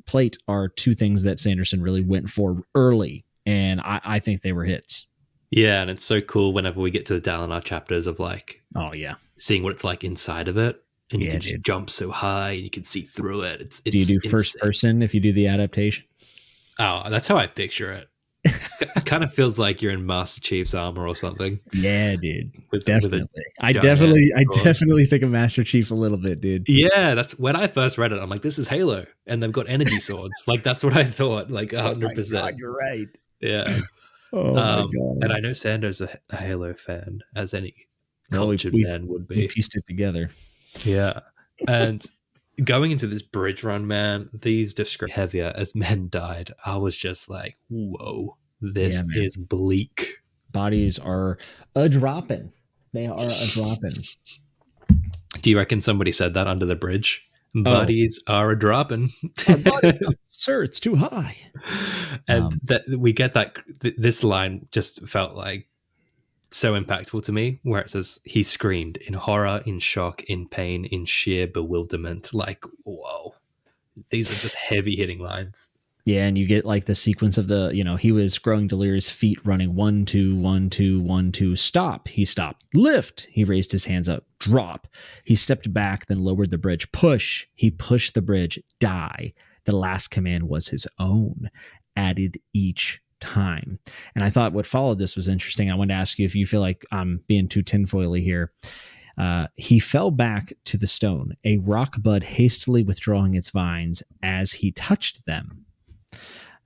Plate are two things that Sanderson really went for early, and I think they were hits. Yeah, and it's so cool whenever we get to the Dalinar chapters of like, oh yeah, seeing what it's like inside of it, and you can just jump so high and you can see through it. It's do you do first person if you do the adaptation? Oh, that's how I picture it. It kind of feels like you're in Master Chief's armor or something. Yeah, dude. Definitely. I definitely think of Master Chief a little bit, dude. Yeah, that's when I first read it. I'm like, this is Halo, and they've got energy swords. Like that's what I thought. Like 100%. God, you're right. Yeah. Oh my God. And I know Sando's a Halo fan, as any cultured man would be. We pieced it together. Yeah. And going into this bridge run, man, these descriptions heavier as men died. I was just like, whoa, this is bleak. Bodies are a dropping. They are a dropping. Do you reckon somebody said that under the bridge? Bodies are a dropping. Sir, it's too high. And that we get that this line just felt like so impactful to me, where it says he screamed in horror, in shock, in pain, in sheer bewilderment. Like, whoa, these are just heavy hitting lines. Yeah, and you get like the sequence of the, he was growing delirious feet running 1, 2, 1, 2, 1, 2, stop. He stopped. Lift. He raised his hands up. Drop. He stepped back, then lowered the bridge. Push. He pushed the bridge. Die. The last command was his own, added each time. And I thought what followed this was interesting. I wanted to ask you if you feel like I'm being too tinfoily here. He fell back to the stone, a rock bud hastily withdrawing its vines as he touched them.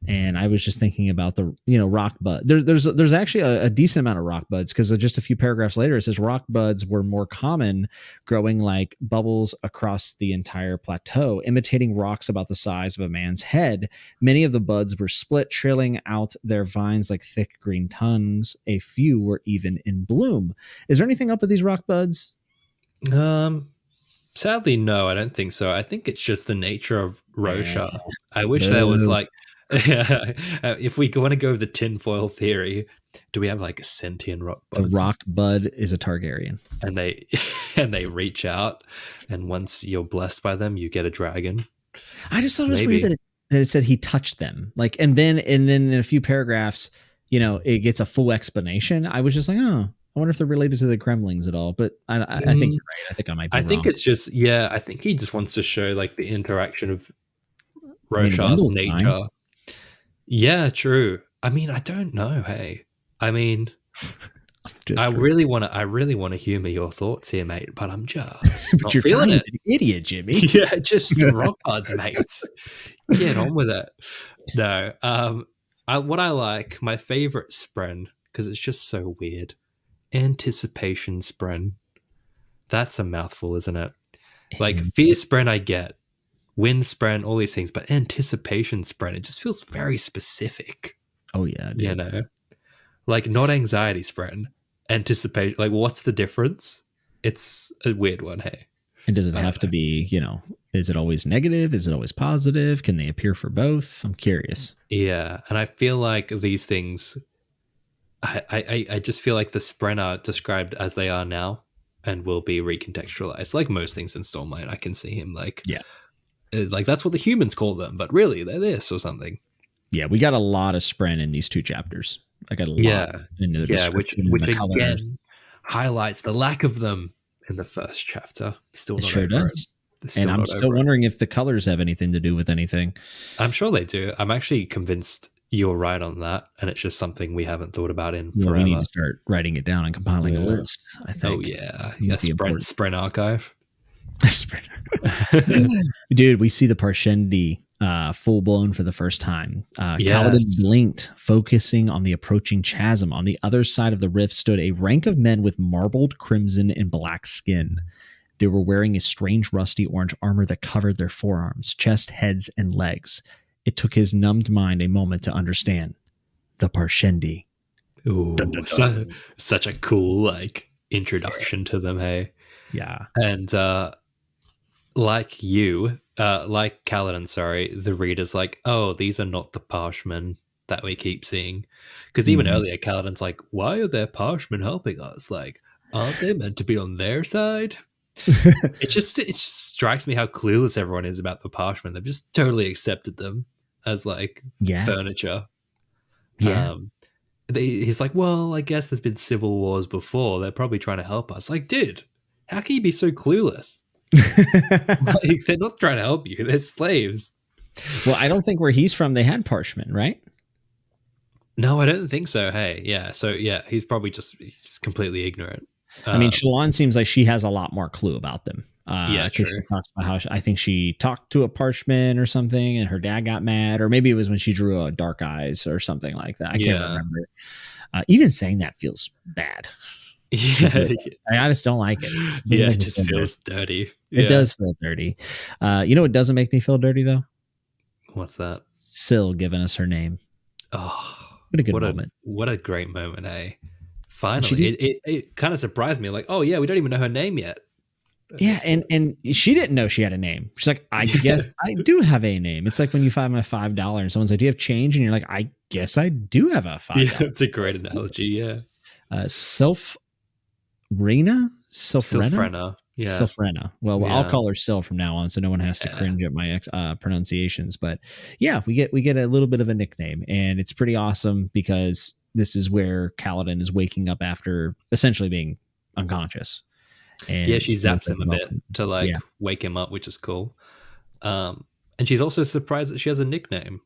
And I was just thinking about the, rock bud. There's actually a decent amount of rock buds, because just a few paragraphs later, it says rock buds were more common, growing like bubbles across the entire plateau, imitating rocks about the size of a man's head. Many of the buds were split, trailing out their vines like thick green tongues. A few were even in bloom. Is there anything up with these rock buds? Sadly, no, I don't think so. I think it's just the nature of Rosha. I wish there was like, if we want to go with the tinfoil theory, do we have like a sentient rock bud? The rock bud is a Targaryen, and they reach out, and once you're blessed by them, you get a dragon. I just thought it was weird that it said he touched them, like, and then in a few paragraphs, it gets a full explanation. I was just like, oh, I wonder if they're related to the Kremlings at all. But I think you're right. I think I might be wrong. I think it's just, I think he just wants to show like the interaction of Rosha's nature. Fine. Yeah, true. I mean, I don't know. Hey, I mean, I really want to humor your thoughts here, mate. But I'm just but you're feeling it. An idiot, Jimmy. Yeah, just rock buds, mates. Get on with it. No, what I like, my favorite spren, because it's just so weird. Anticipation spren. That's a mouthful, isn't it? Like fear spren, I get. Wind spren, all these things, but anticipation spren, it just feels very specific. Oh yeah, dude. Like not anxiety spren, anticipation. Like what's the difference? It's a weird one. Hey, and does it have to be? Is it always negative? Is it always positive? Can they appear for both? I'm curious. Yeah, and I feel like these things. I just feel like the spren are described as they are now, and will be recontextualized. Like most things in Stormlight, I can see him like like that's what the humans call them, but really they're this or something. Yeah, we got a lot of spren in these two chapters. I got a lot into the description, which again highlights the lack of them in the first chapter. Still not sure does. And I'm still wondering if the colors have anything to do with anything. I'm sure they do. I'm actually convinced you're right on that, and it's just something we haven't thought about in forever. We need to start writing it down and compiling a list, I think. Oh yeah, Spren archive. Dude, we see the Parshendi full blown for the first time. Kaladin blinked, focusing on the approaching chasm. On the other side of the rift stood a rank of men with marbled crimson and black skin. They were wearing a strange rusty orange armor that covered their forearms, chest, heads, and legs. It took his numbed mind a moment to understand. The Parshendi. Ooh, such a cool introduction to them, hey. Yeah. And like you, like Kaladin, sorry, the reader's like, oh, these are not the Parshmen that we keep seeing. Because even earlier, Kaladin's like, why are their Parshmen helping us? Like, aren't they meant to be on their side? It just strikes me how clueless everyone is about the Parshmen. They've just totally accepted them as like furniture. Yeah. He's like, well, I guess there's been civil wars before. They're probably trying to help us. Like, dude, how can you be so clueless? Like, they're not trying to help you. They're slaves. Well, I don't think where he's from they had Parshmen, right? No, I don't think so. Hey, yeah. So yeah, he's probably just completely ignorant. I mean, Shallan seems like she has a lot more clue about them. Yeah, true. She talks about how I think she talked to a Parchman or something, and her dad got mad, or maybe it was when she drew a Dark Eyes or something like that. I can't remember. Even saying that feels bad. Yeah, I just don't like it. It just feels dirty. It does feel dirty. You know what doesn't make me feel dirty though? What's that? Syl giving us her name. Oh, what a good moment! What a great moment, eh? Finally, it kind of surprised me. Like, oh yeah, we don't even know her name yet. Yeah, and she didn't know she had a name. She's like, I guess I do have a name. It's like when you find a $5 and someone's like, do you have change? And you're like, I guess I do have a $5. Yeah, it's a great analogy. Yeah, Sylphrena. Yeah, Sylphrena. Well, I'll call her Syl from now on, so no one has to cringe at my pronunciations. But yeah, we get a little bit of a nickname, and it's pretty awesome because this is where Kaladin is waking up after essentially being unconscious. And yeah, she zaps him a bit to like wake him up, which is cool. And she's also surprised that she has a nickname,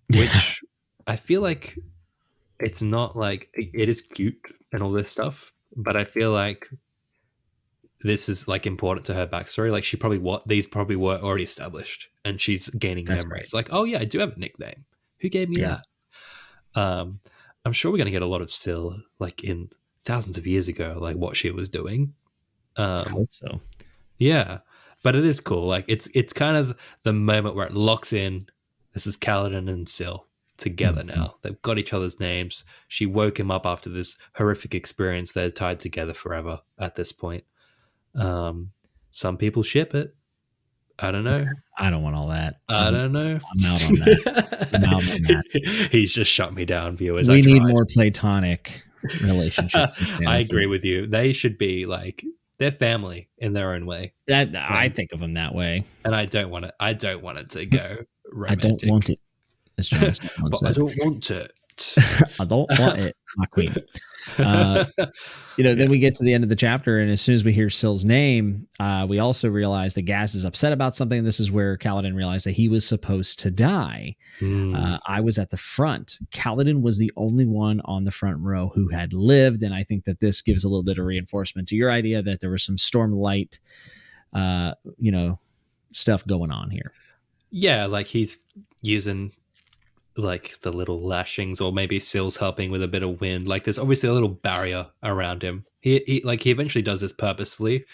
which I feel like it's not like it is cute and all this stuff, but I feel like this is like important to her backstory. Like these probably were already established, and she's gaining memories. Right. Like, oh yeah, I do have a nickname. Who gave me that? I'm sure we're gonna get a lot of Syl like in thousands of years ago, like what she was doing. I hope so. Yeah, but it is cool. Like it's kind of the moment where it locks in. This is Kaladin and Syl together now. They've got each other's names. She woke him up after this horrific experience. They're tied together forever at this point. Some people ship it. I don't know. I don't want all that. I don't know. I'm out on that. He's just shut me down, viewers. We need more platonic relationships. I agree with you. They should be like they're family in their own way. I think of them that way, and I don't want it. I don't want it to go romantic. I don't want it. But I don't want it. I don't want it, my queen. Then we get to the end of the chapter, and as soon as we hear Syl's name, we also realize that Gaz is upset about something. This is where Kaladin realized that he was supposed to die. I was at the front. Kaladin was the only one on the front row who had lived, and I think that this gives a little bit of reinforcement to your idea that there was some Stormlight, stuff going on here. Yeah, like he's using like the little lashings, or maybe Syl's helping with a bit of wind. Like there's obviously a little barrier around him. He eventually does this purposefully,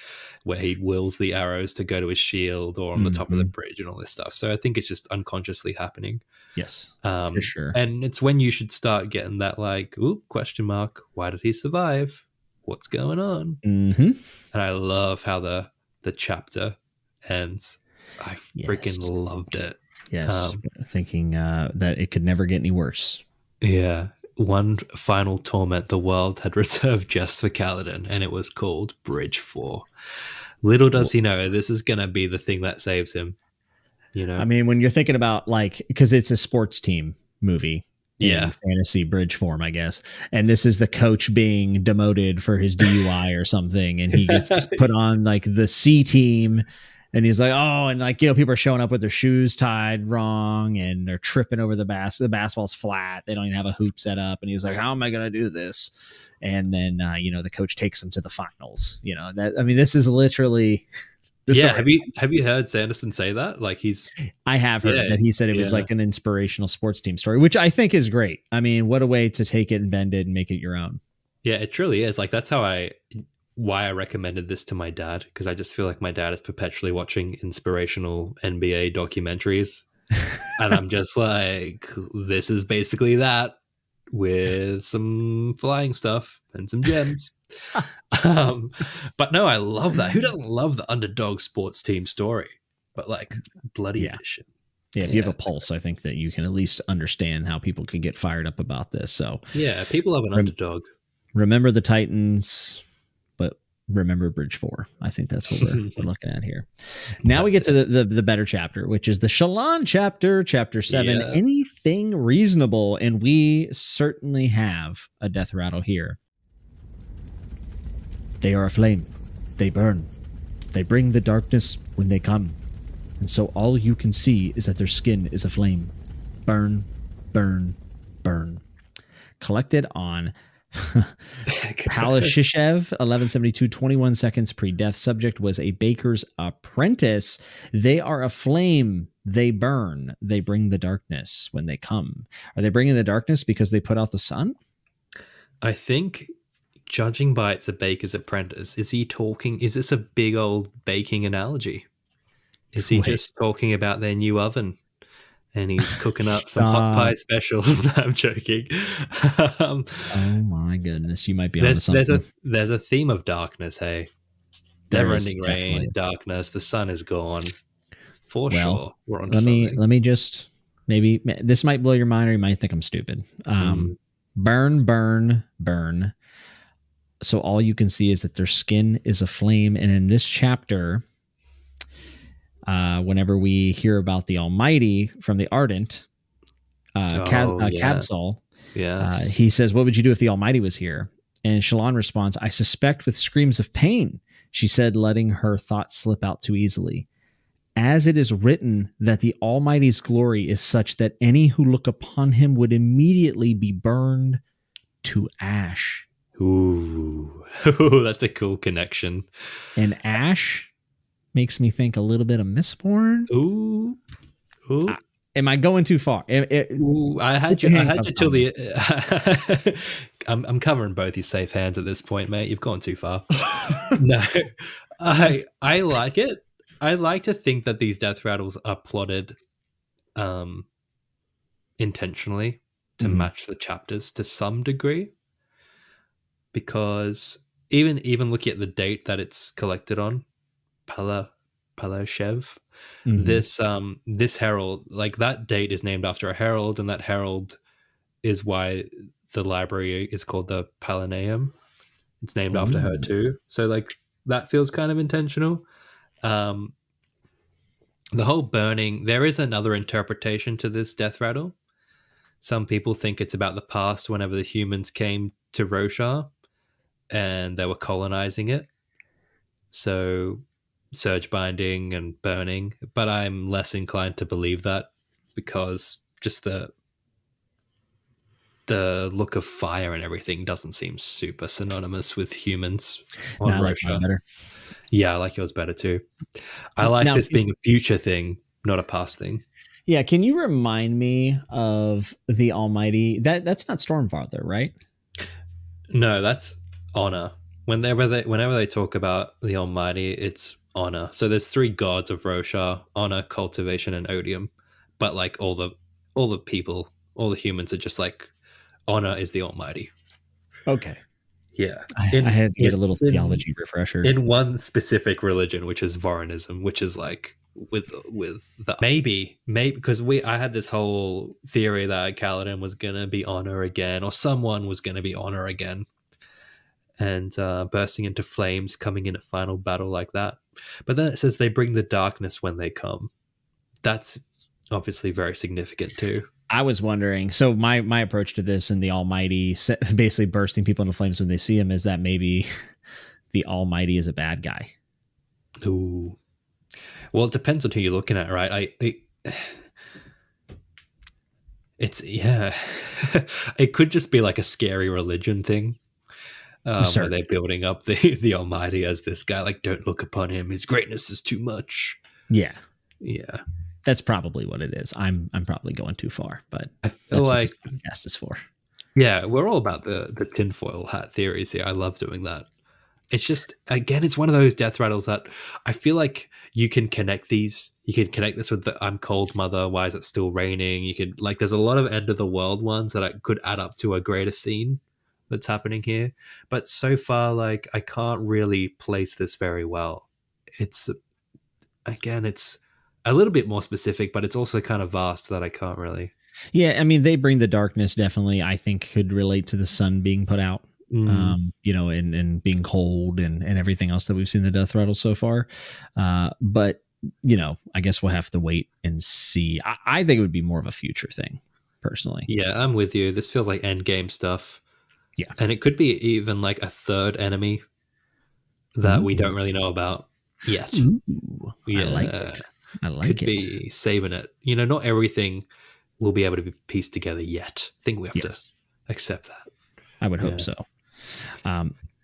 where he wills the arrows to go to his shield or on the top of the bridge and all this stuff. So I think it's just unconsciously happening. Yes, for sure. And it's when you should start getting that like, ooh, question mark, why did he survive? What's going on? And I love how the chapter ends. I freaking loved it. Yes, thinking that it could never get any worse. Yeah. One final torment the world had reserved just for Kaladin, and it was called Bridge 4. Little does he know, this is going to be the thing that saves him. You know? I mean, when you're thinking about, like, because it's a sports team movie. In fantasy bridge form, I guess. And this is the coach being demoted for his DUI or something, and he gets put on, like, the C team. And he's like, oh, and like, people are showing up with their shoes tied wrong, and they're tripping over the basketball's flat. They don't even have a hoop set up. And he's like, how am I going to do this? And then, the coach takes him to the finals. This is literally. Have you heard Sanderson say that? Like I have heard that he said it was like an inspirational sports team story, which I think is great. I mean, what a way to take it and bend it and make it your own. Yeah, it truly is. Like, that's why I recommended this to my dad, because I just feel like my dad is perpetually watching inspirational NBA documentaries. And I'm just like, this is basically that with some flying stuff and some gems. But no, I love that. Who doesn't love the underdog sports team story? But like bloody edition. Yeah, if you have a pulse, I think that you can at least understand how people could get fired up about this. So yeah, people love an underdog. Remember the Titans, but remember Bridge 4. I think that's what we're looking at here. Now we get to the better chapter, which is the Shallan chapter, chapter 7. Yeah. Anything reasonable, and we certainly have a death rattle here. They are aflame. They burn. They bring the darkness when they come. And so all you can see is that their skin is aflame. Burn, burn, burn. Collected on Palashishev, 1172, 21 seconds pre-death. Subject was a baker's apprentice. They are aflame. They burn. They bring the darkness when they come. Are they bringing the darkness because they put out the sun? I think, judging by it's a baker's apprentice, is he talking? Is this a big old baking analogy? Is he just talking about their new oven? And he's cooking up some hot pie specials. No, I'm joking. Oh my goodness, you might be on something. There's a theme of darkness. Hey, never-ending rain, darkness. The sun is gone. For sure, we're on. Let me just maybe this might blow your mind, or you might think I'm stupid. Burn, burn, burn. So all you can see is that their skin is aflame, and in this chapter, whenever we hear about the Almighty from the Ardent, Kabsal, he says, "What would you do if the Almighty was here?" And Shallan responds, "I suspect with screams of pain," she said, letting her thoughts slip out too easily. "As it is written that the Almighty's glory is such that any who look upon him would immediately be burned to ash." Ooh, that's a cool connection. And ash makes me think a little bit of Mistborn. Ooh. Am I going too far? I had you till the. I'm covering both your safe hands at this point, mate. You've gone too far. No, I like it. I like to think that these death rattles are plotted, intentionally to match the chapters to some degree, because even looking at the date that it's collected on. Palashev. This herald, like that date is named after a herald, and that herald is why the library is called the Palanaeum. It's named after her too. So like that feels kind of intentional. The whole burning, there is another interpretation to this death rattle. Some people think it's about the past, whenever the humans came to Roshar and they were colonizing it. So surge binding and burning, but I'm less inclined to believe that, because just the look of fire and everything doesn't seem super synonymous with humans on Roshar. I like mine better. Yeah, I like yours better too. I like this being a future thing, not a past thing. Yeah, can you remind me of the Almighty? That's not Stormfather, right? No, that's Honor. Whenever they talk about the Almighty, it's Honor. So there's 3 gods of Roshar: Honor, Cultivation, and Odium. But like all the people, all the humans are just like, Honor is the Almighty. Okay. Yeah. I had to get a little theology refresher. In one specific religion, which is Vorinism, which is like with the maybe because I had this whole theory that Kaladin was gonna be Honor again, or someone was gonna be Honor again. And bursting into flames, coming in a final battle like that. But then it says they bring the darkness when they come. That's obviously very significant too. I was wondering, so my approach to this and the Almighty basically bursting people into flames when they see him is that maybe the Almighty is a bad guy. Ooh. Well, it depends on who you're looking at, right? It could just be like a scary religion thing. Where they're building up the Almighty as this guy, like, don't look upon him, his greatness is too much. Yeah that's probably what it is. I'm probably going too far, but I feel like this podcast is for. Yeah, we're all about the tinfoil hat theories here. I love doing that. It's just, again, it's one of those death rattles that I feel like you can connect these. You can connect this with the I'm cold, mother, why is it still raining? You could, like, there's a lot of end of the world ones that could add up to a greater scene. that's happening here. But so far, like, I can't really place this very well. It's a little bit more specific, but it's also kind of vast that I can't really. Yeah, I mean, they bring the darkness, definitely, I think could relate to the sun being put out. You know, and being cold and everything else that we've seen the Death Rattle so far. But, you know, I guess we'll have to wait and see. I think it would be more of a future thing, personally. Yeah, I'm with you. This feels like end game stuff. Yeah. And it could be even like a third enemy that we don't really know about yet. Ooh, yeah. I like it. I like could be saving it. You know, not everything will be able to be pieced together yet. I think we have to accept that. I would hope so.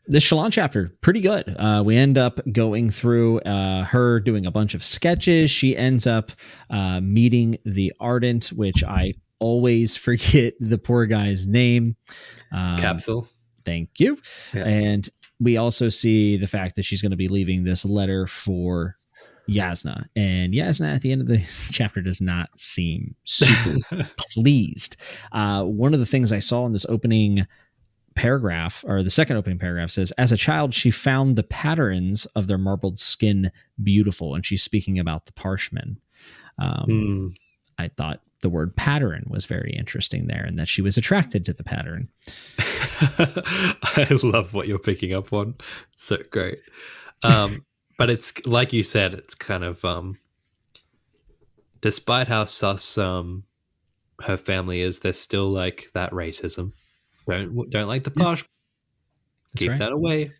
This Shallan chapter, pretty good. We end up going through her doing a bunch of sketches. She ends up meeting the Ardent, which I always forget the poor guy's name. Capsule. Thank you. Yeah. And we also see the fact that she's going to be leaving this letter for Jasnah. And Jasnah at the end of the chapter does not seem super pleased. One of the things I saw in this opening paragraph, or the second opening paragraph, says, as a child, she found the patterns of their marbled skin beautiful. And she's speaking about the Parshmen. I thought the word pattern was very interesting there, and that she was attracted to the pattern. I love what you're picking up on. It's so great. But it's like you said, it's kind of despite how sus her family is, there's still like that racism. Don't like the posh. Keep that away.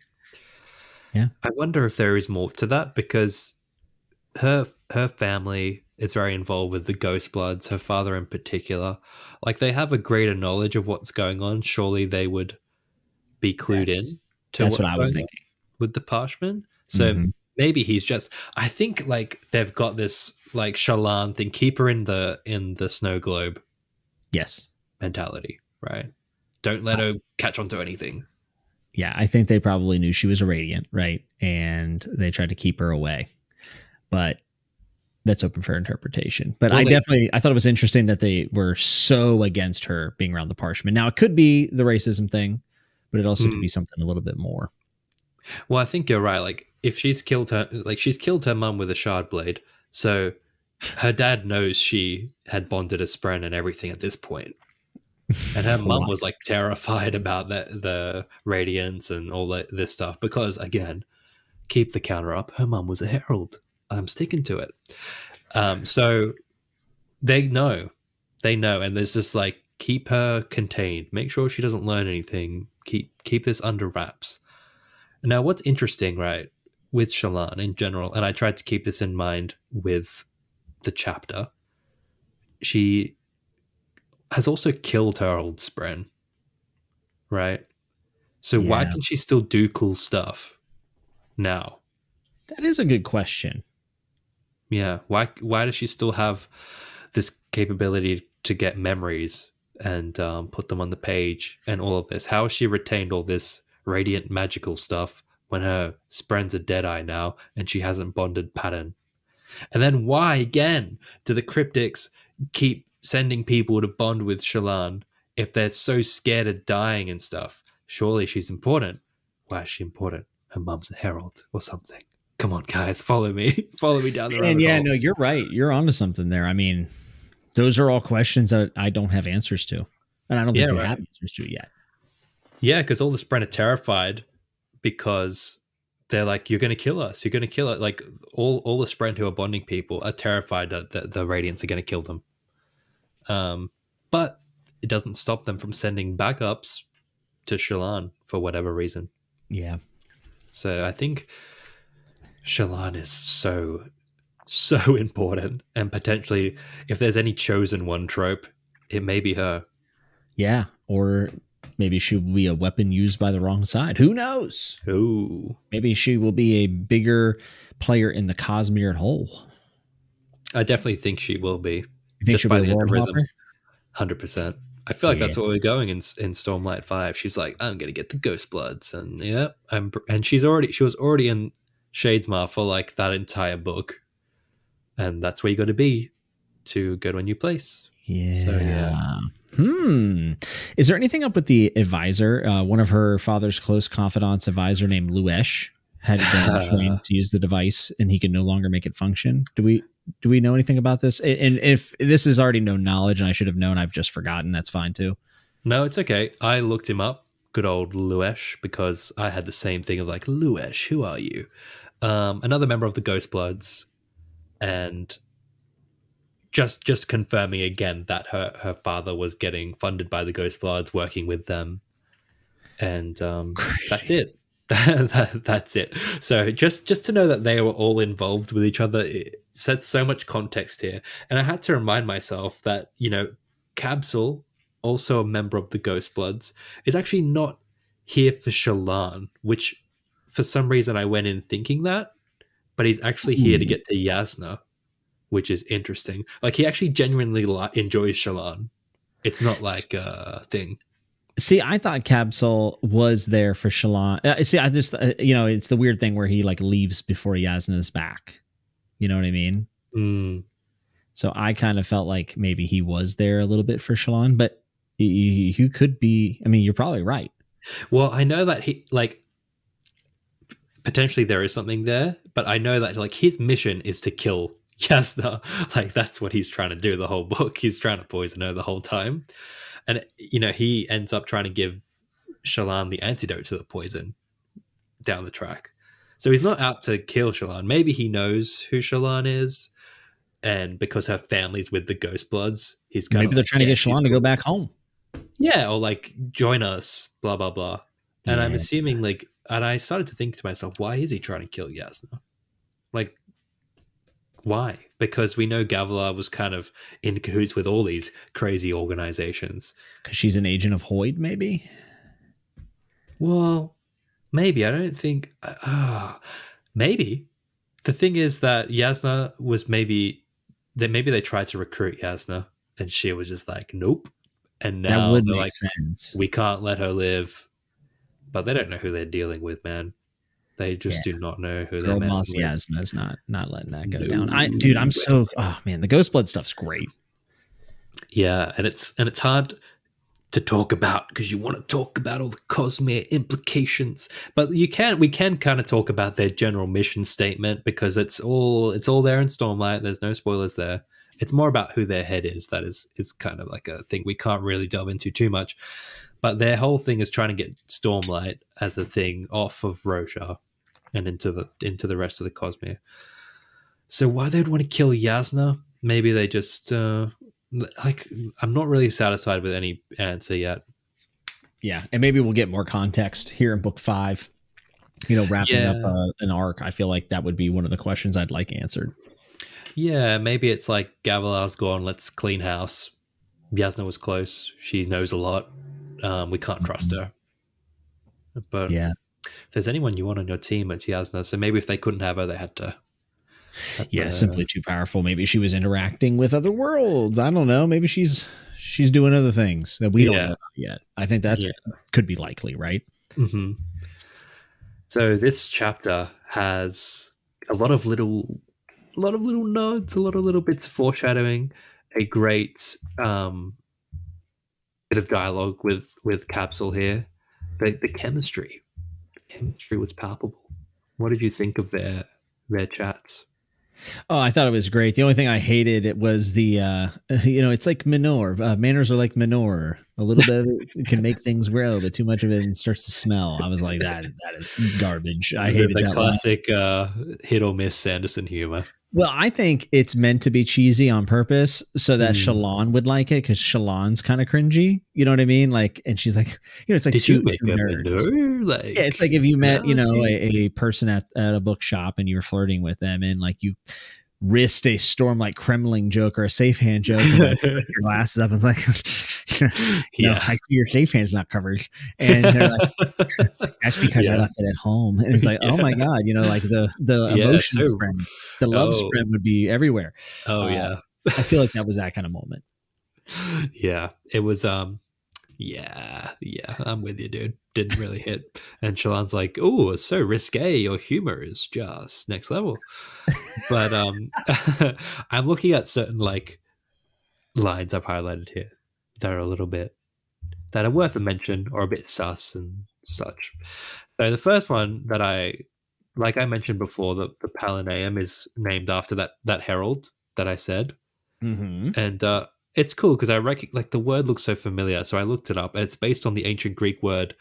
Yeah. I wonder if there is more to that, because her family is very involved with the Ghost Bloods, her father in particular. Like, they have a greater knowledge of what's going on. Surely they would be clued in to that's what I was thinking with the Parshmen. So maybe he's just, I think like they've got this like Shallan thing, keep her in the snow globe. Yes. Mentality, right? Don't let her catch on to anything. Yeah, I think they probably knew she was a Radiant, right? And they tried to keep her away. But that's open for interpretation. But well, I thought it was interesting that they were so against her being around the Parshmen. Now, it could be the racism thing, but it also could be something a little bit more. Well, I think you're right. Like, if she's killed her mum with a shard blade, so her dad knows she had bonded a Spren and everything at this point. And her mum was like terrified about the Radiance and all this stuff because, again, keep the counter up. Her mum was a herald. I'm sticking to it. So they know, and there's just like, keep her contained. Make sure she doesn't learn anything. Keep this under wraps. Now, what's interesting, right, with Shallan in general, and I tried to keep this in mind with the chapter, she has also killed her old Spren, right? So why can she still do cool stuff now? That is a good question. Yeah, why does she still have this capability to get memories and put them on the page and all of this? How has she retained all this radiant magical stuff when her Spren's a Deadeye now and she hasn't bonded pattern? And then why, again, do the Cryptics keep sending people to bond with Shallan if they're so scared of dying and stuff? Surely she's important. Why is she important? Her mum's a herald or something. Come on, guys, follow me. Follow me down the road. And no, you're right. You're onto something there. I mean, those are all questions that I don't have answers to. And I don't think we have answers to it yet. Yeah, because all the Spren are terrified because they're like, you're going to kill us. You're going to kill it. Like, all the Spren who are bonding people are terrified that the Radiants are going to kill them. But it doesn't stop them from sending backups to Shallan for whatever reason. Yeah. So I think Shallan is so important, and potentially, if there's any chosen one trope, it may be her. Yeah, or maybe she will be a weapon used by the wrong side. Who knows? Ooh. Maybe she will be a bigger player in the Cosmere whole. I definitely think she will be. You think she'll be a Warhopper? 100%. I feel like that's what we're going in Stormlight 5. She's like, I'm going to get the Ghost Bloods. And and she was already in Shadesmar for like that entire book. And that's where you got to be to go to a new place. Yeah. So, Is there anything up with the advisor? One of her father's close confidants, advisor named Luesh, had been trained to use the device, and he could no longer make it function. Do we know anything about this? And if this is already known knowledge, and I should have known, I've just forgotten. That's fine too. No, it's okay. I looked him up. Good old Luesh, because I had the same thing of like, Luesh, who are you? Another member of the Ghost Bloods, and just confirming again that her father was getting funded by the Ghost Bloods, working with them, and that's it. That's it. So just to know that they were all involved with each other, it sets so much context here. And I had to remind myself that, you know, Kabsal, also a member of the Ghost Bloods, is actually not here for Shallan, which for some reason I went in thinking that, but he's actually here to get to Yasna, which is interesting. Like, he actually genuinely enjoys Shallan. It's not like a thing. See, I thought Kabsal was there for Shallan. See, I just, it's the weird thing where he like leaves before Yasna's back. You know what I mean? So I kind of felt like maybe he was there a little bit for Shallan, but he could be. I mean, you're probably right. Well, I know that he, like, potentially there is something there, but I know that like his mission is to kill Yasna. Like, that's what he's trying to do the whole book. He's trying to poison her the whole time. And, you know, he ends up trying to give Shallan the antidote to the poison down the track. So he's not out to kill Shallan. Maybe he knows who Shallan is, and because her family's with the Ghost Bloods, he's kind of, maybe they're trying to get Shallan to go back home. Yeah, or like join us, blah blah blah. And I'm assuming, like, and I started to think to myself, why is he trying to kill Yasna? Like, why? Because we know Gavilar was kind of in cahoots with all these crazy organizations. Because she's an agent of Hoid, maybe? Well, maybe. I don't think... maybe. The thing is that Yasna was maybe they tried to recruit Yasna, and she was just like, nope. And now that would they're make like, sense. We can't let her live. But they don't know who they're dealing with, man. They just do not know who they're messing with. Yasna's not letting that go down. I'm so... Oh, man, the Ghost Blood stuff's great. Yeah, and it's hard to talk about because you want to talk about all the Cosmere implications, but we can kind of talk about their general mission statement because it's all there in Stormlight. There's no spoilers there. It's more about who their head is. That is kind of like a thing we can't really delve into too much. But their whole thing is trying to get Stormlight as a thing off of Roshar and into the rest of the Cosmere. So why they'd want to kill Yasna? Maybe they just I'm not really satisfied with any answer yet. Yeah, and maybe we'll get more context here in book 5. Wrapping up an arc. I feel like that would be one of the questions I'd like answered. Yeah, maybe it's like Gavilar's gone, let's clean house. Yasna was close. She knows a lot. We can't trust her. But yeah, if there's anyone you want on your team, it's Yasna. So maybe if they couldn't have her, they had to. Simply too powerful. Maybe she was interacting with other worlds. I don't know. Maybe she's doing other things that we don't know about yet. I think that could be likely, right? Mm-hmm. So this chapter has a lot of little nods, a lot of little bits of foreshadowing, a great bit of dialogue with Kabsal here. The chemistry was palpable. What did you think of their chats? Oh, I thought it was great. The only thing I hated it was the it's like manure. Manners are like manure. A little bit of it can make things grow, but too much of it starts to smell. I was like, that is garbage. I hated that classic hit or miss Sanderson humor. Well, I think it's meant to be cheesy on purpose so that Shallan would like it, because Shallan's kind of cringy. You know what I mean? Like, and she's like, it's like, did you make a manure? Like, yeah, it's like if you met, a person at a bookshop and you were flirting with them, and like you risked a Stormlight Kremling joke or a safe hand joke, and like, your glasses up and like, I see your safe hand's not covered, and they're like, that's because I left it at home, and it's like, oh my god, like the emotion spread, the love spread would be everywhere. I feel like that was that kind of moment. Yeah, it was. I'm with you, dude. Didn't really hit. And Shallan's like, oh, it's so risque. Your humor is just next level. But I'm looking at certain like lines I've highlighted here. that are a little bit that are worth a mention or a bit sus and such. So the first one that like I mentioned before, the Palanaeum is named after that herald that I said, and it's cool because like the word looks so familiar, so I looked it up, and it's based on the ancient Greek word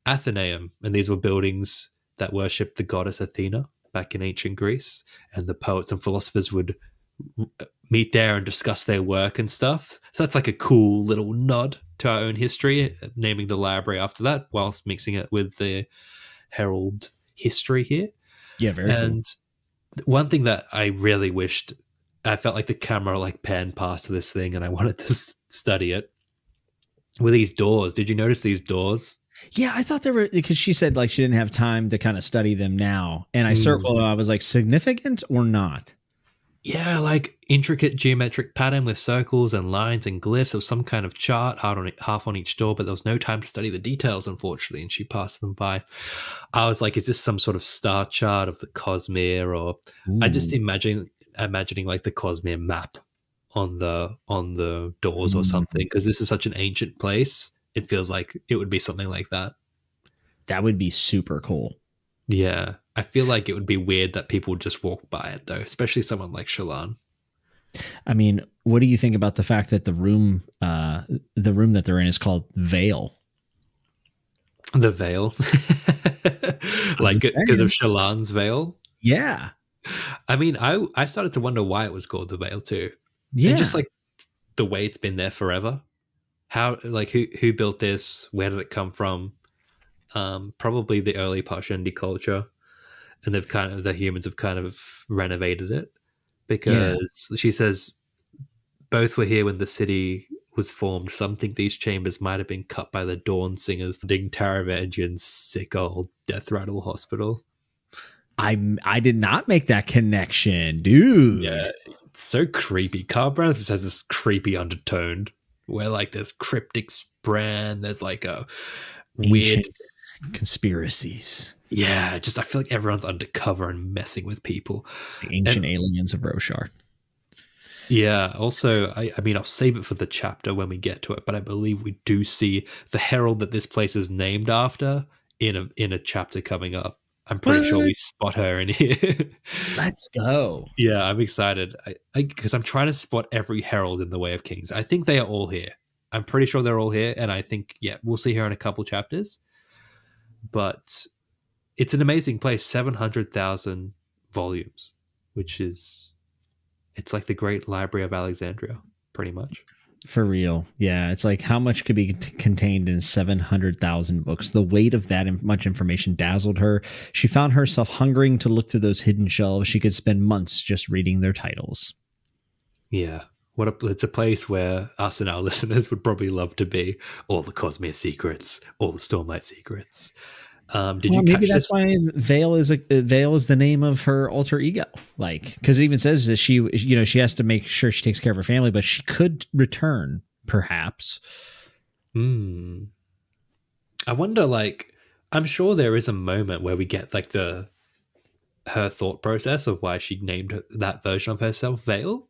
Athenaeum, and these were buildings that worshipped the goddess Athena back in ancient Greece, and the poets and philosophers would meet there and discuss their work and stuff. So that's like a cool little nod to our own history, naming the library after that, whilst mixing it with the herald history here. Yeah, very and cool. One thing that I really wished, I felt like the camera like panned past this thing and I wanted to study it, were these doors. Did you notice these doors? Yeah, I thought there were, because she said like she didn't have time to kind of study them now. And I circled it. I was like, significant or not? Yeah, like intricate geometric pattern with circles and lines and glyphs of some kind of chart, half on each door, but there was no time to study the details, unfortunately, and she passed them by. I was like, is this some sort of star chart of the Cosmere? Or I just imagining like the Cosmere map on the doors or something, because this is such an ancient place. It feels like it would be something like that. That would be super cool. Yeah. I feel like it would be weird that people would just walk by it, though, especially someone like Shallan. I mean, what do you think about the fact that the room that they're in is called Vale? The Veil? Like, because of Shallan's veil? Yeah. I mean, I started to wonder why it was called the Veil, too. Yeah. And just, like, the way it's been there forever. How, like, who built this? Where did it come from? Probably the early Parshendi culture. And the humans have kind of renovated it, because she says both were here when the city was formed. Some think these chambers might have been cut by the Dawn Singers, digging Taravangian's sick old death rattle hospital. I did not make that connection, dude. Yeah, it's so creepy. Kharbranth just has this creepy undertone where like there's cryptic brand, there's like a weird conspiracies. Yeah, just I feel like everyone's undercover and messing with people. It's the ancient aliens of Roshar. Yeah, also, I mean, I'll save it for the chapter when we get to it, but I believe we do see the herald that this place is named after in a chapter coming up. I'm pretty sure we spot her in here. Let's go. Yeah, I'm excited. Because I'm trying to spot every herald in the Way of Kings. I think they are all here. I'm pretty sure they're all here, and I think, yeah, we'll see her in a couple chapters. But it's an amazing place, 700,000 volumes, which is, it's like the Great Library of Alexandria, pretty much. For real. Yeah. It's like how much could be contained in 700,000 books. The weight of that much information dazzled her. She found herself hungering to look through those hidden shelves. She could spend months just reading their titles. Yeah. It's a place where us and our listeners would probably love to be. All the Cosmere secrets, all the Stormlight secrets. Did you maybe that's why Vale is the name of her alter ego, like, because it even says that she has to make sure she takes care of her family, but she could return perhaps. I wonder, like, I'm sure there is a moment where we get like her thought process of why she named that version of herself Vale,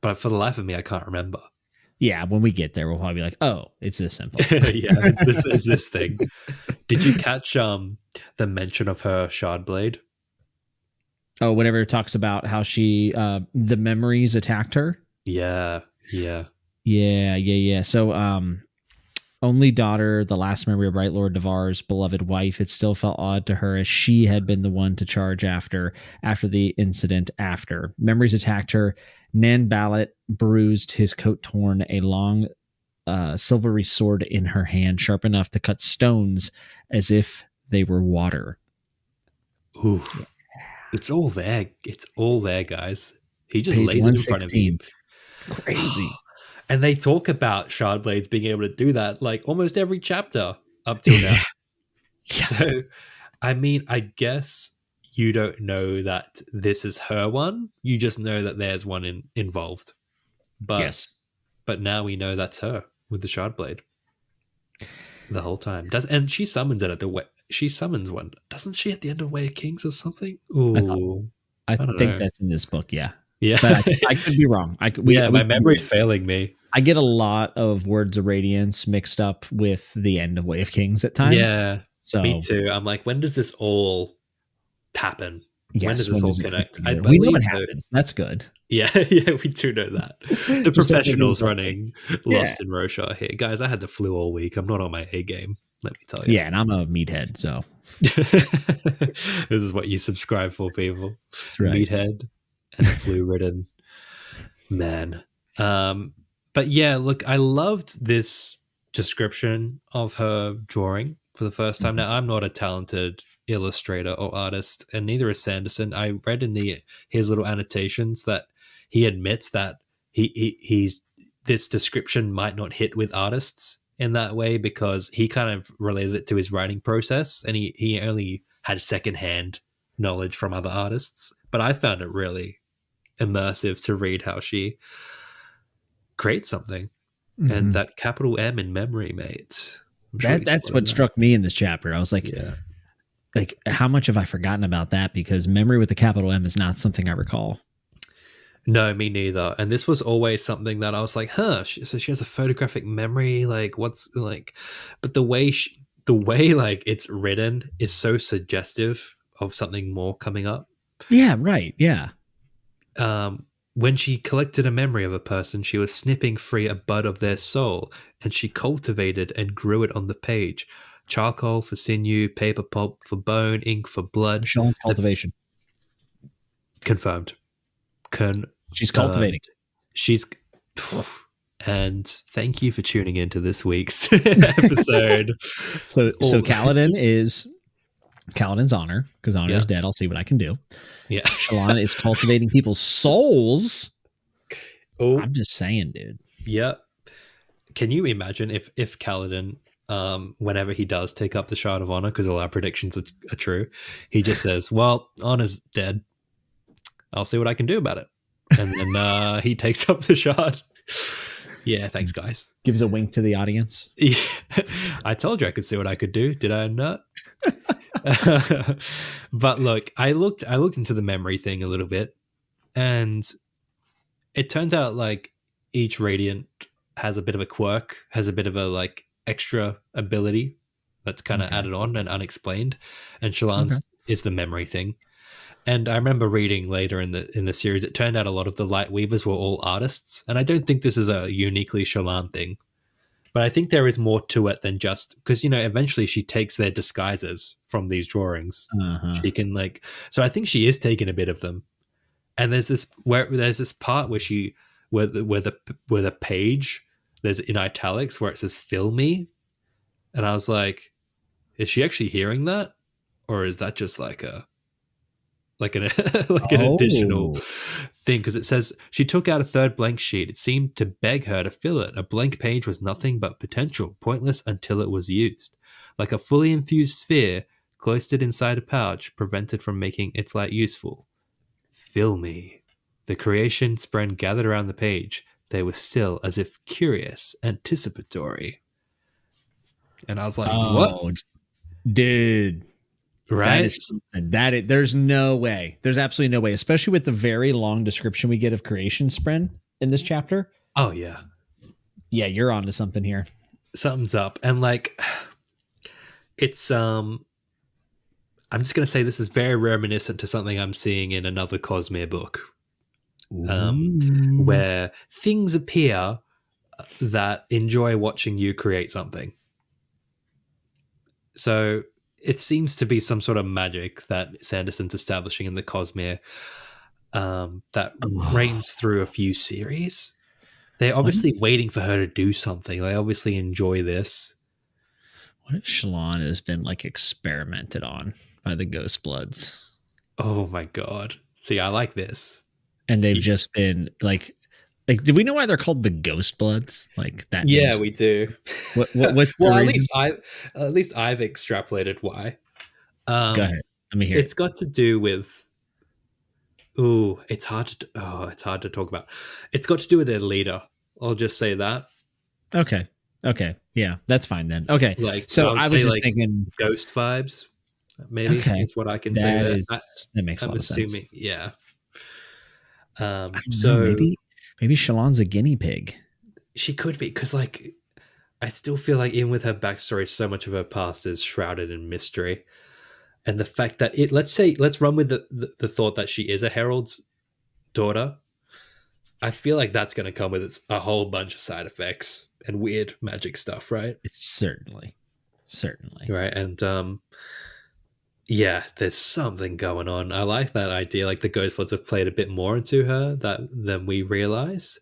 but for the life of me I can't remember. Yeah, when we get there, we'll probably be like, "Oh, it's this simple." Yeah, it's this thing. Did you catch the mention of her shard blade? Oh, whenever it talks about how she the memories attacked her. Yeah. So, only daughter, the last memory of Bright Lord Devar's beloved wife, it still felt odd to her as she had been the one to charge after the incident. After memories attacked her, Nan Ballot bruised, his coat torn, a long silvery sword in her hand, sharp enough to cut stones as if they were water. Ooh, it's all there. It's all there, guys. He just lays it in front of you. Crazy. And they talk about shard blades being able to do that like almost every chapter up till now. Yeah. So, I mean, I guess you don't know that this is her one. You just know that there's one involved. But, yes. But now we know that's her with the shard blade the whole time. And she summons it at the way. She summons one, doesn't she, at the end of Way of Kings or something? Ooh, I think that's in this book. Yeah. Yeah, but I could be wrong. My memory's failing me. I get a lot of Words of Radiance mixed up with the end of Way of Kings at times. Yeah, me too. I'm like, when does this all happen? Yes, when does this all connect? I believe we know what happens. That's good. Yeah, yeah, we do know that. The professionals running Lost in Roshar here. Guys, I had the flu all week. I'm not on my A game, let me tell you. Yeah, and I'm a meathead, so. This is what you subscribe for, people. That's right. Meathead and flu-ridden man. But yeah, look, I loved this description of her drawing for the first time. Now, I'm not a talented illustrator or artist, and neither is Sanderson. I read in his little annotations that he admits that he's this description might not hit with artists in that way because he kind of related it to his writing process, and he only had secondhand knowledge from other artists. But I found it really immersive to read how she creates something. And that capital M in memory, mate. That's what struck me in this chapter. I was like, like, how much have I forgotten about that? Because memory with the capital M is not something I recall. No, me neither. And this was always something that I was like, huh, so she has a photographic memory. Like, what's like, but the way like it's written is so suggestive of something more coming up. Yeah, right. Yeah. When she collected a memory of a person, she was snipping free a bud of their soul, and she cultivated and grew it on the page. Charcoal for sinew, paper pulp for bone, ink for blood. Sean's cultivation. Confirmed. She's cultivating. She's... And thank you for tuning into this week's episode. So Kaladin's Honor, because Honor is dead. I'll see what I can do. Yeah. Shallan is cultivating people's souls. Oh, I'm just saying, dude. Yeah. Can you imagine if Kaladin, whenever he does take up the Shard of Honor, because all our predictions are true, he just says, well, Honor's dead. I'll see what I can do about it. And then he takes up the Shard. Yeah, thanks, guys. Gives a wink to the audience. Yeah. I told you I could see what I could do. Did I not? But look, I looked into the memory thing a little bit, and it turns out like each Radiant has a bit of a quirk, has a bit of a like extra ability that's kind of added on and unexplained, and Shallan's is the memory thing. And I remember reading later in the series, it turned out a lot of the Light Weavers were all artists, and I don't think this is a uniquely Shallan thing. But I think there is more to it than just because, you know, eventually she takes their disguises from these drawings. She can like, so I think she is taking a bit of them. And there's this part where the page there's in italics where it says "fill me," and I was like, is she actually hearing that, or is that just like an additional thing? Because it says she took out a third blank sheet. It seemed to beg her to fill it. A blank page was nothing but potential, pointless until it was used. Like a fully infused sphere, cloistered inside a pouch, prevented from making its light useful. Fill me. The creation spren gathered around the page. They were still, as if curious, anticipatory. And I was like, what? Dude. Right? There's no way. There's absolutely no way, especially with the very long description we get of creation spren in this chapter. Oh, yeah. Yeah, you're onto something here. Something's up. And like, it's, I'm just going to say this is very reminiscent to something I'm seeing in another Cosmere book. Where things appear that enjoy watching you create something. So it seems to be some sort of magic that Sanderson's establishing in the Cosmere that reigns through a few series. They're obviously waiting for her to do something. They obviously enjoy this. What if Shallan has been like experimented on by the Ghost Bloods? Oh my God. See, I like this. And they've just been like, do we know why they're called the Ghost Bloods? Like that? Yeah, we do. What's the reason? At least I've extrapolated why. Go ahead. Let me hear. It's got to do with. It's hard to talk about. It's got to do with their leader. I'll just say that. Okay. Yeah, that's fine then. Okay. Like, so I was just like thinking ghost vibes. Maybe is what I can say. That makes a lot of sense. Yeah. So maybe Shallan's a guinea pig. she could be, because like I still feel like even with her backstory, so much of her past is shrouded in mystery. And the fact that let's run with the thought that she is a herald's daughter. I feel like that's going to come with a whole bunch of side effects and weird magic stuff, right? Certainly. Right. And yeah, there's something going on. I like that idea. Like the ghost ones have played a bit more into her than we realize.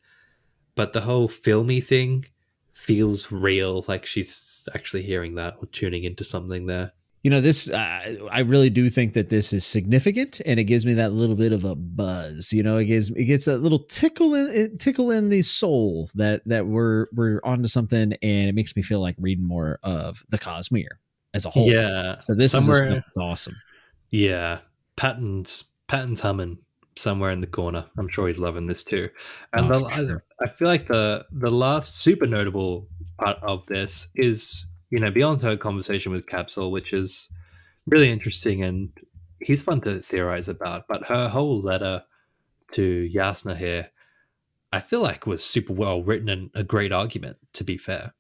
But the whole filmy thing feels real. Like she's actually hearing that or tuning into something there. You know, this, I really do think that this is significant, and it gives me that little bit of a buzz. You know, it gets a little tickle in the soul that we're onto something, and it makes me feel like reading more of the Cosmere as a whole. Yeah. So this is awesome. Yeah. Patton's humming somewhere in the corner. I'm sure he's loving this too. And I feel like the last super notable part of this is, you know, beyond her conversation with Capsule, which is really interesting and he's fun to theorize about, but her whole letter to Jasnah here, I feel like was super well written and a great argument, to be fair.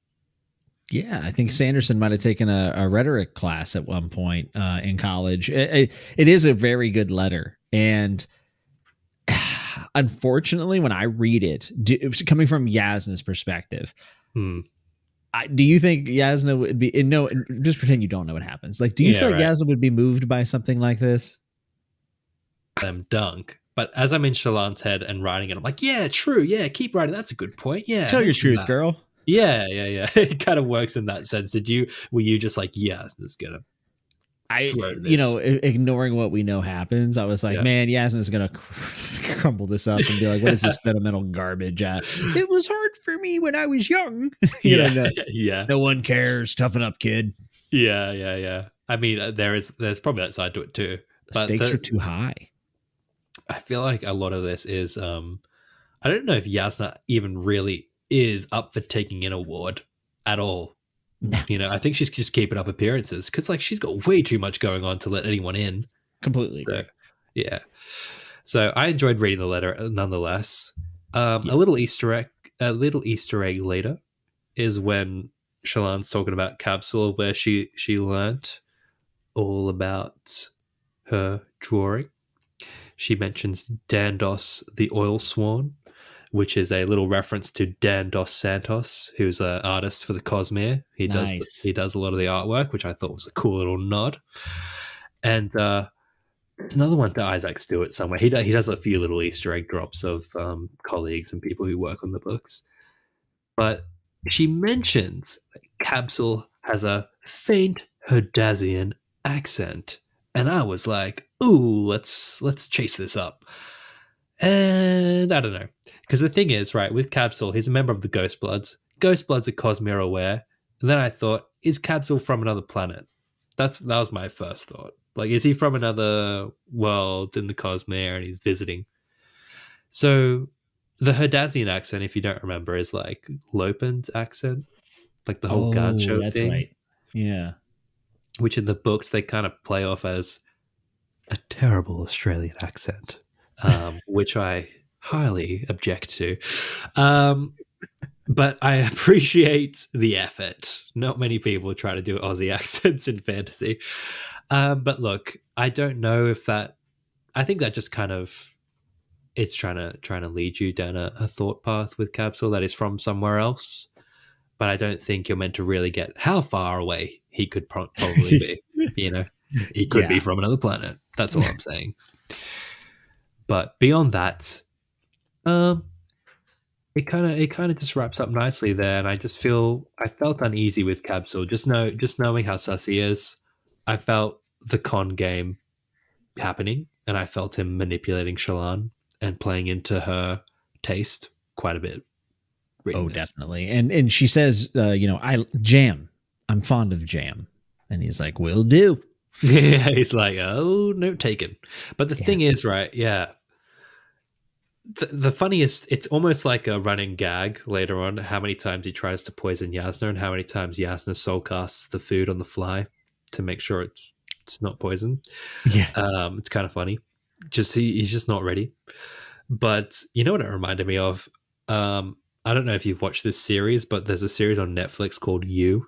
Yeah, I think Sanderson might have taken a rhetoric class at one point in college. It is a very good letter. And unfortunately, when I read it, coming from Jasnah's perspective, do you think Jasnah would be just pretend you don't know what happens? Like, do you feel like Jasnah would be moved by something like this? Dunk. But as I'm in Shallan's head and writing it, I'm like, yeah, true. Yeah, keep writing. That's a good point. Yeah. Tell your truth, girl. Yeah. It kind of works in that sense. Were you just like, Jasnah's gonna ignoring what we know happens, I was like, man, Jasnah's gonna crumble this up and be like, what is this sentimental garbage? It was hard for me when I was young. No one cares. Toughen up, kid. Yeah. I mean, there's probably that side to it too. But stakes are too high. I feel like a lot of this is I don't know if Jasnah even really is up for taking an award at all. You know, I think she's just keeping up appearances because, like, she's got way too much going on to let anyone in. Completely. So, yeah. So I enjoyed reading the letter nonetheless. A little Easter egg later is when Shallan's talking about Capsule, where she learnt all about her drawing. She mentions Dandos the Oil Swan, which is a little reference to Dan Dos Santos, who's an artist for the Cosmere. He does a lot of the artwork, which I thought was a cool little nod. And it's another one to Isaac Stewart somewhere. He does a few little Easter egg drops of colleagues and people who work on the books. But she mentions that Capsule has a faint Herdazian accent. And I was like, ooh, let's chase this up. And I don't know. Because the thing is, right, with Capsule, he's a member of the Ghost Bloods. Ghost Bloods are Cosmere aware. And then I thought, is Capsule from another planet? That was my first thought. Like, is he from another world in the Cosmere and he's visiting? So the Herdazian accent, if you don't remember, is like Lopen's accent. Like the whole Gancho thing. Right. Yeah. Which in the books, they kind of play off as a terrible Australian accent. Which I highly object to. But I appreciate the effort. Not many people try to do Aussie accents in fantasy. But look, I don't know if that... I think that just kind of... It's trying to lead you down a thought path with Capsule that is from somewhere else. But I don't think you're meant to really get how far away he could probably be. You know? He could be from another planet. That's all I'm saying. But beyond that, it kind of just wraps up nicely there, and I felt uneasy with Capsule. Just knowing how sus he is, I felt the con game happening, and I felt him manipulating Shallan and playing into her taste quite a bit. Definitely. And she says, I'm fond of jam, and he's like, will do. Yeah, he's like, oh, note taken. But the thing is, right? Yeah. The funniest, it's almost like a running gag later on, how many times he tries to poison Jasnah and how many times Jasnah soul casts the food on the fly to make sure it's not poison. Yeah. It's kind of funny. He's just not ready. But you know what it reminded me of? I don't know if you've watched this series, but there's a series on Netflix called You,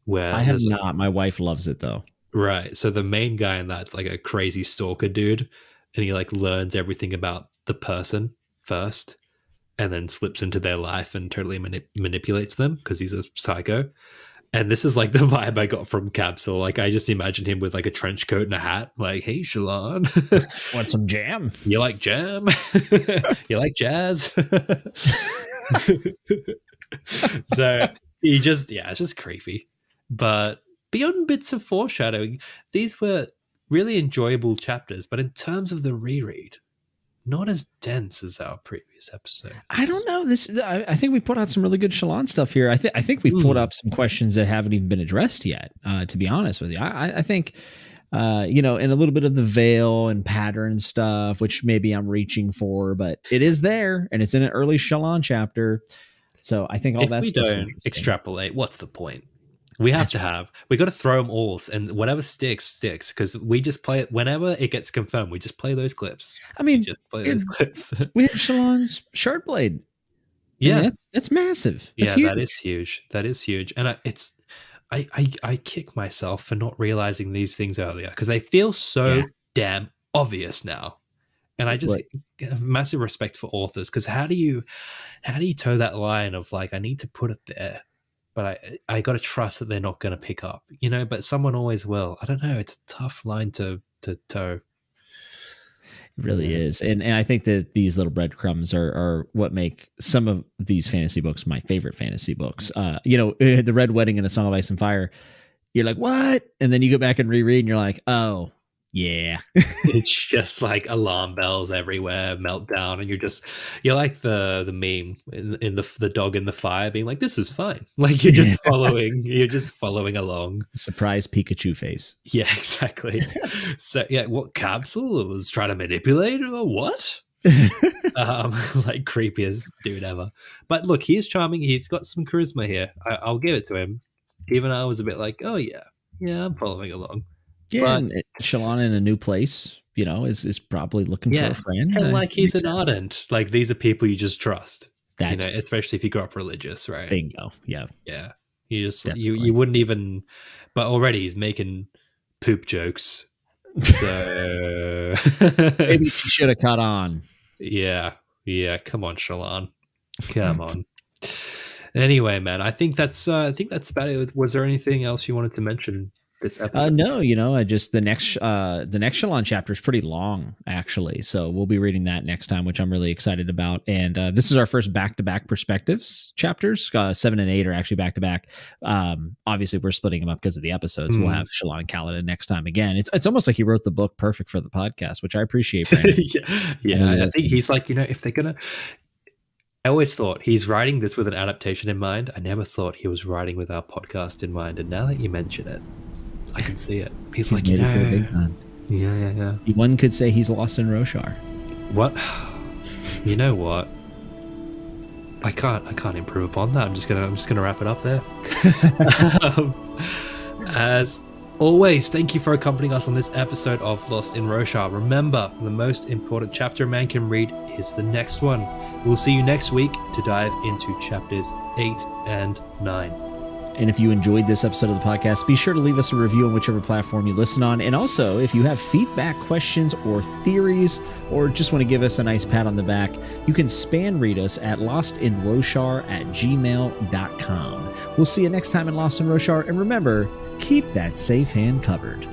where I have not. My wife loves it though. Right. So the main guy in that's like a crazy stalker dude, and he like learns everything about the person first, and then slips into their life and totally manipulates them because he's a psycho. And this is like the vibe I got from Capsule. Like I just imagined him with like a trench coat and a hat. Like, hey, Shallan, want some jam? You like jam? You like jazz? So he just, yeah, it's just creepy. But beyond bits of foreshadowing, these were really enjoyable chapters. But in terms of the reread, not as dense as our previous episode. I don't know. I think we put out some really good Shallan stuff here. I think we've put up some questions that haven't even been addressed yet. To be honest with you, I think you know, and a little bit of the veil and pattern stuff, which maybe I'm reaching for, but it is there, and it's in an early Shallan chapter. So I think all that stuff. If we don't extrapolate, what's the point? We got to throw them all, and whatever sticks, because we just play it whenever it gets confirmed. We just play those clips. I mean, just play those clips. We have Shallan's Shardblade. Yeah, I mean, that's massive. That's huge. That is huge. That is huge. And I kick myself for not realizing these things earlier because they feel so damn obvious now. And I just have massive respect for authors because how do you toe that line of like I need to put it there, but I got to trust that they're not going to pick up, you know, but someone always will. I don't know. It's a tough line to toe. It really is. And I think that these little breadcrumbs are what make some of these fantasy books my favorite fantasy books. You know, The Red Wedding and A Song of Ice and Fire, you're like, what? And then you go back and reread and you're like, oh, yeah. It's just like alarm bells everywhere, meltdown, and you're like the meme in the dog in the fire being like, this is fine. Like you're just following along. Surprise Pikachu face. Yeah, exactly. So yeah, what Capsule was trying to manipulate or what? Like creepiest dude ever. But look, he's charming. He's got some charisma here. I'll give it to him. Even I was a bit like, oh yeah, I'm following along. Yeah, and Shallan in a new place, you know, is probably looking for a friend. And like he's an ardent. Like these are people you just trust. You know, especially if you grew up religious, right? Bingo. Yeah. Yeah. You just you wouldn't even, but already he's making poop jokes. So maybe she should have caught on. Yeah. Come on, Shallan. Come on. Anyway, man, I think that's about it. Was there anything else you wanted to mention? This episode? No, you know, the next Shallan chapter is pretty long, actually. So we'll be reading that next time, which I'm really excited about. And this is our first back-to-back perspectives chapters. 7 and 8 are actually back-to-back. Obviously, we're splitting them up because of the episodes. We'll have Shallan and Kaladin next time again. It's almost like he wrote the book perfect for the podcast, which I appreciate, Brandon. I think he's like, you know, if they're gonna. I always thought he's writing this with an adaptation in mind. I never thought he was writing with our podcast in mind. And now that you mention it, I can see it. He's like, made it for the big time. Yeah. One could say he's lost in Roshar. What? You know what? I can't improve upon that. I'm just gonna wrap it up there. As always, thank you for accompanying us on this episode of Lost in Roshar. Remember, the most important chapter a man can read is the next one. We'll see you next week to dive into chapters 8 and 9. And if you enjoyed this episode of the podcast, be sure to leave us a review on whichever platform you listen on. And also, if you have feedback, questions, or theories, or just want to give us a nice pat on the back, you can spam read us at lostinroshar@gmail.com. We'll see you next time in Lost in Roshar. And remember, keep that safe hand covered.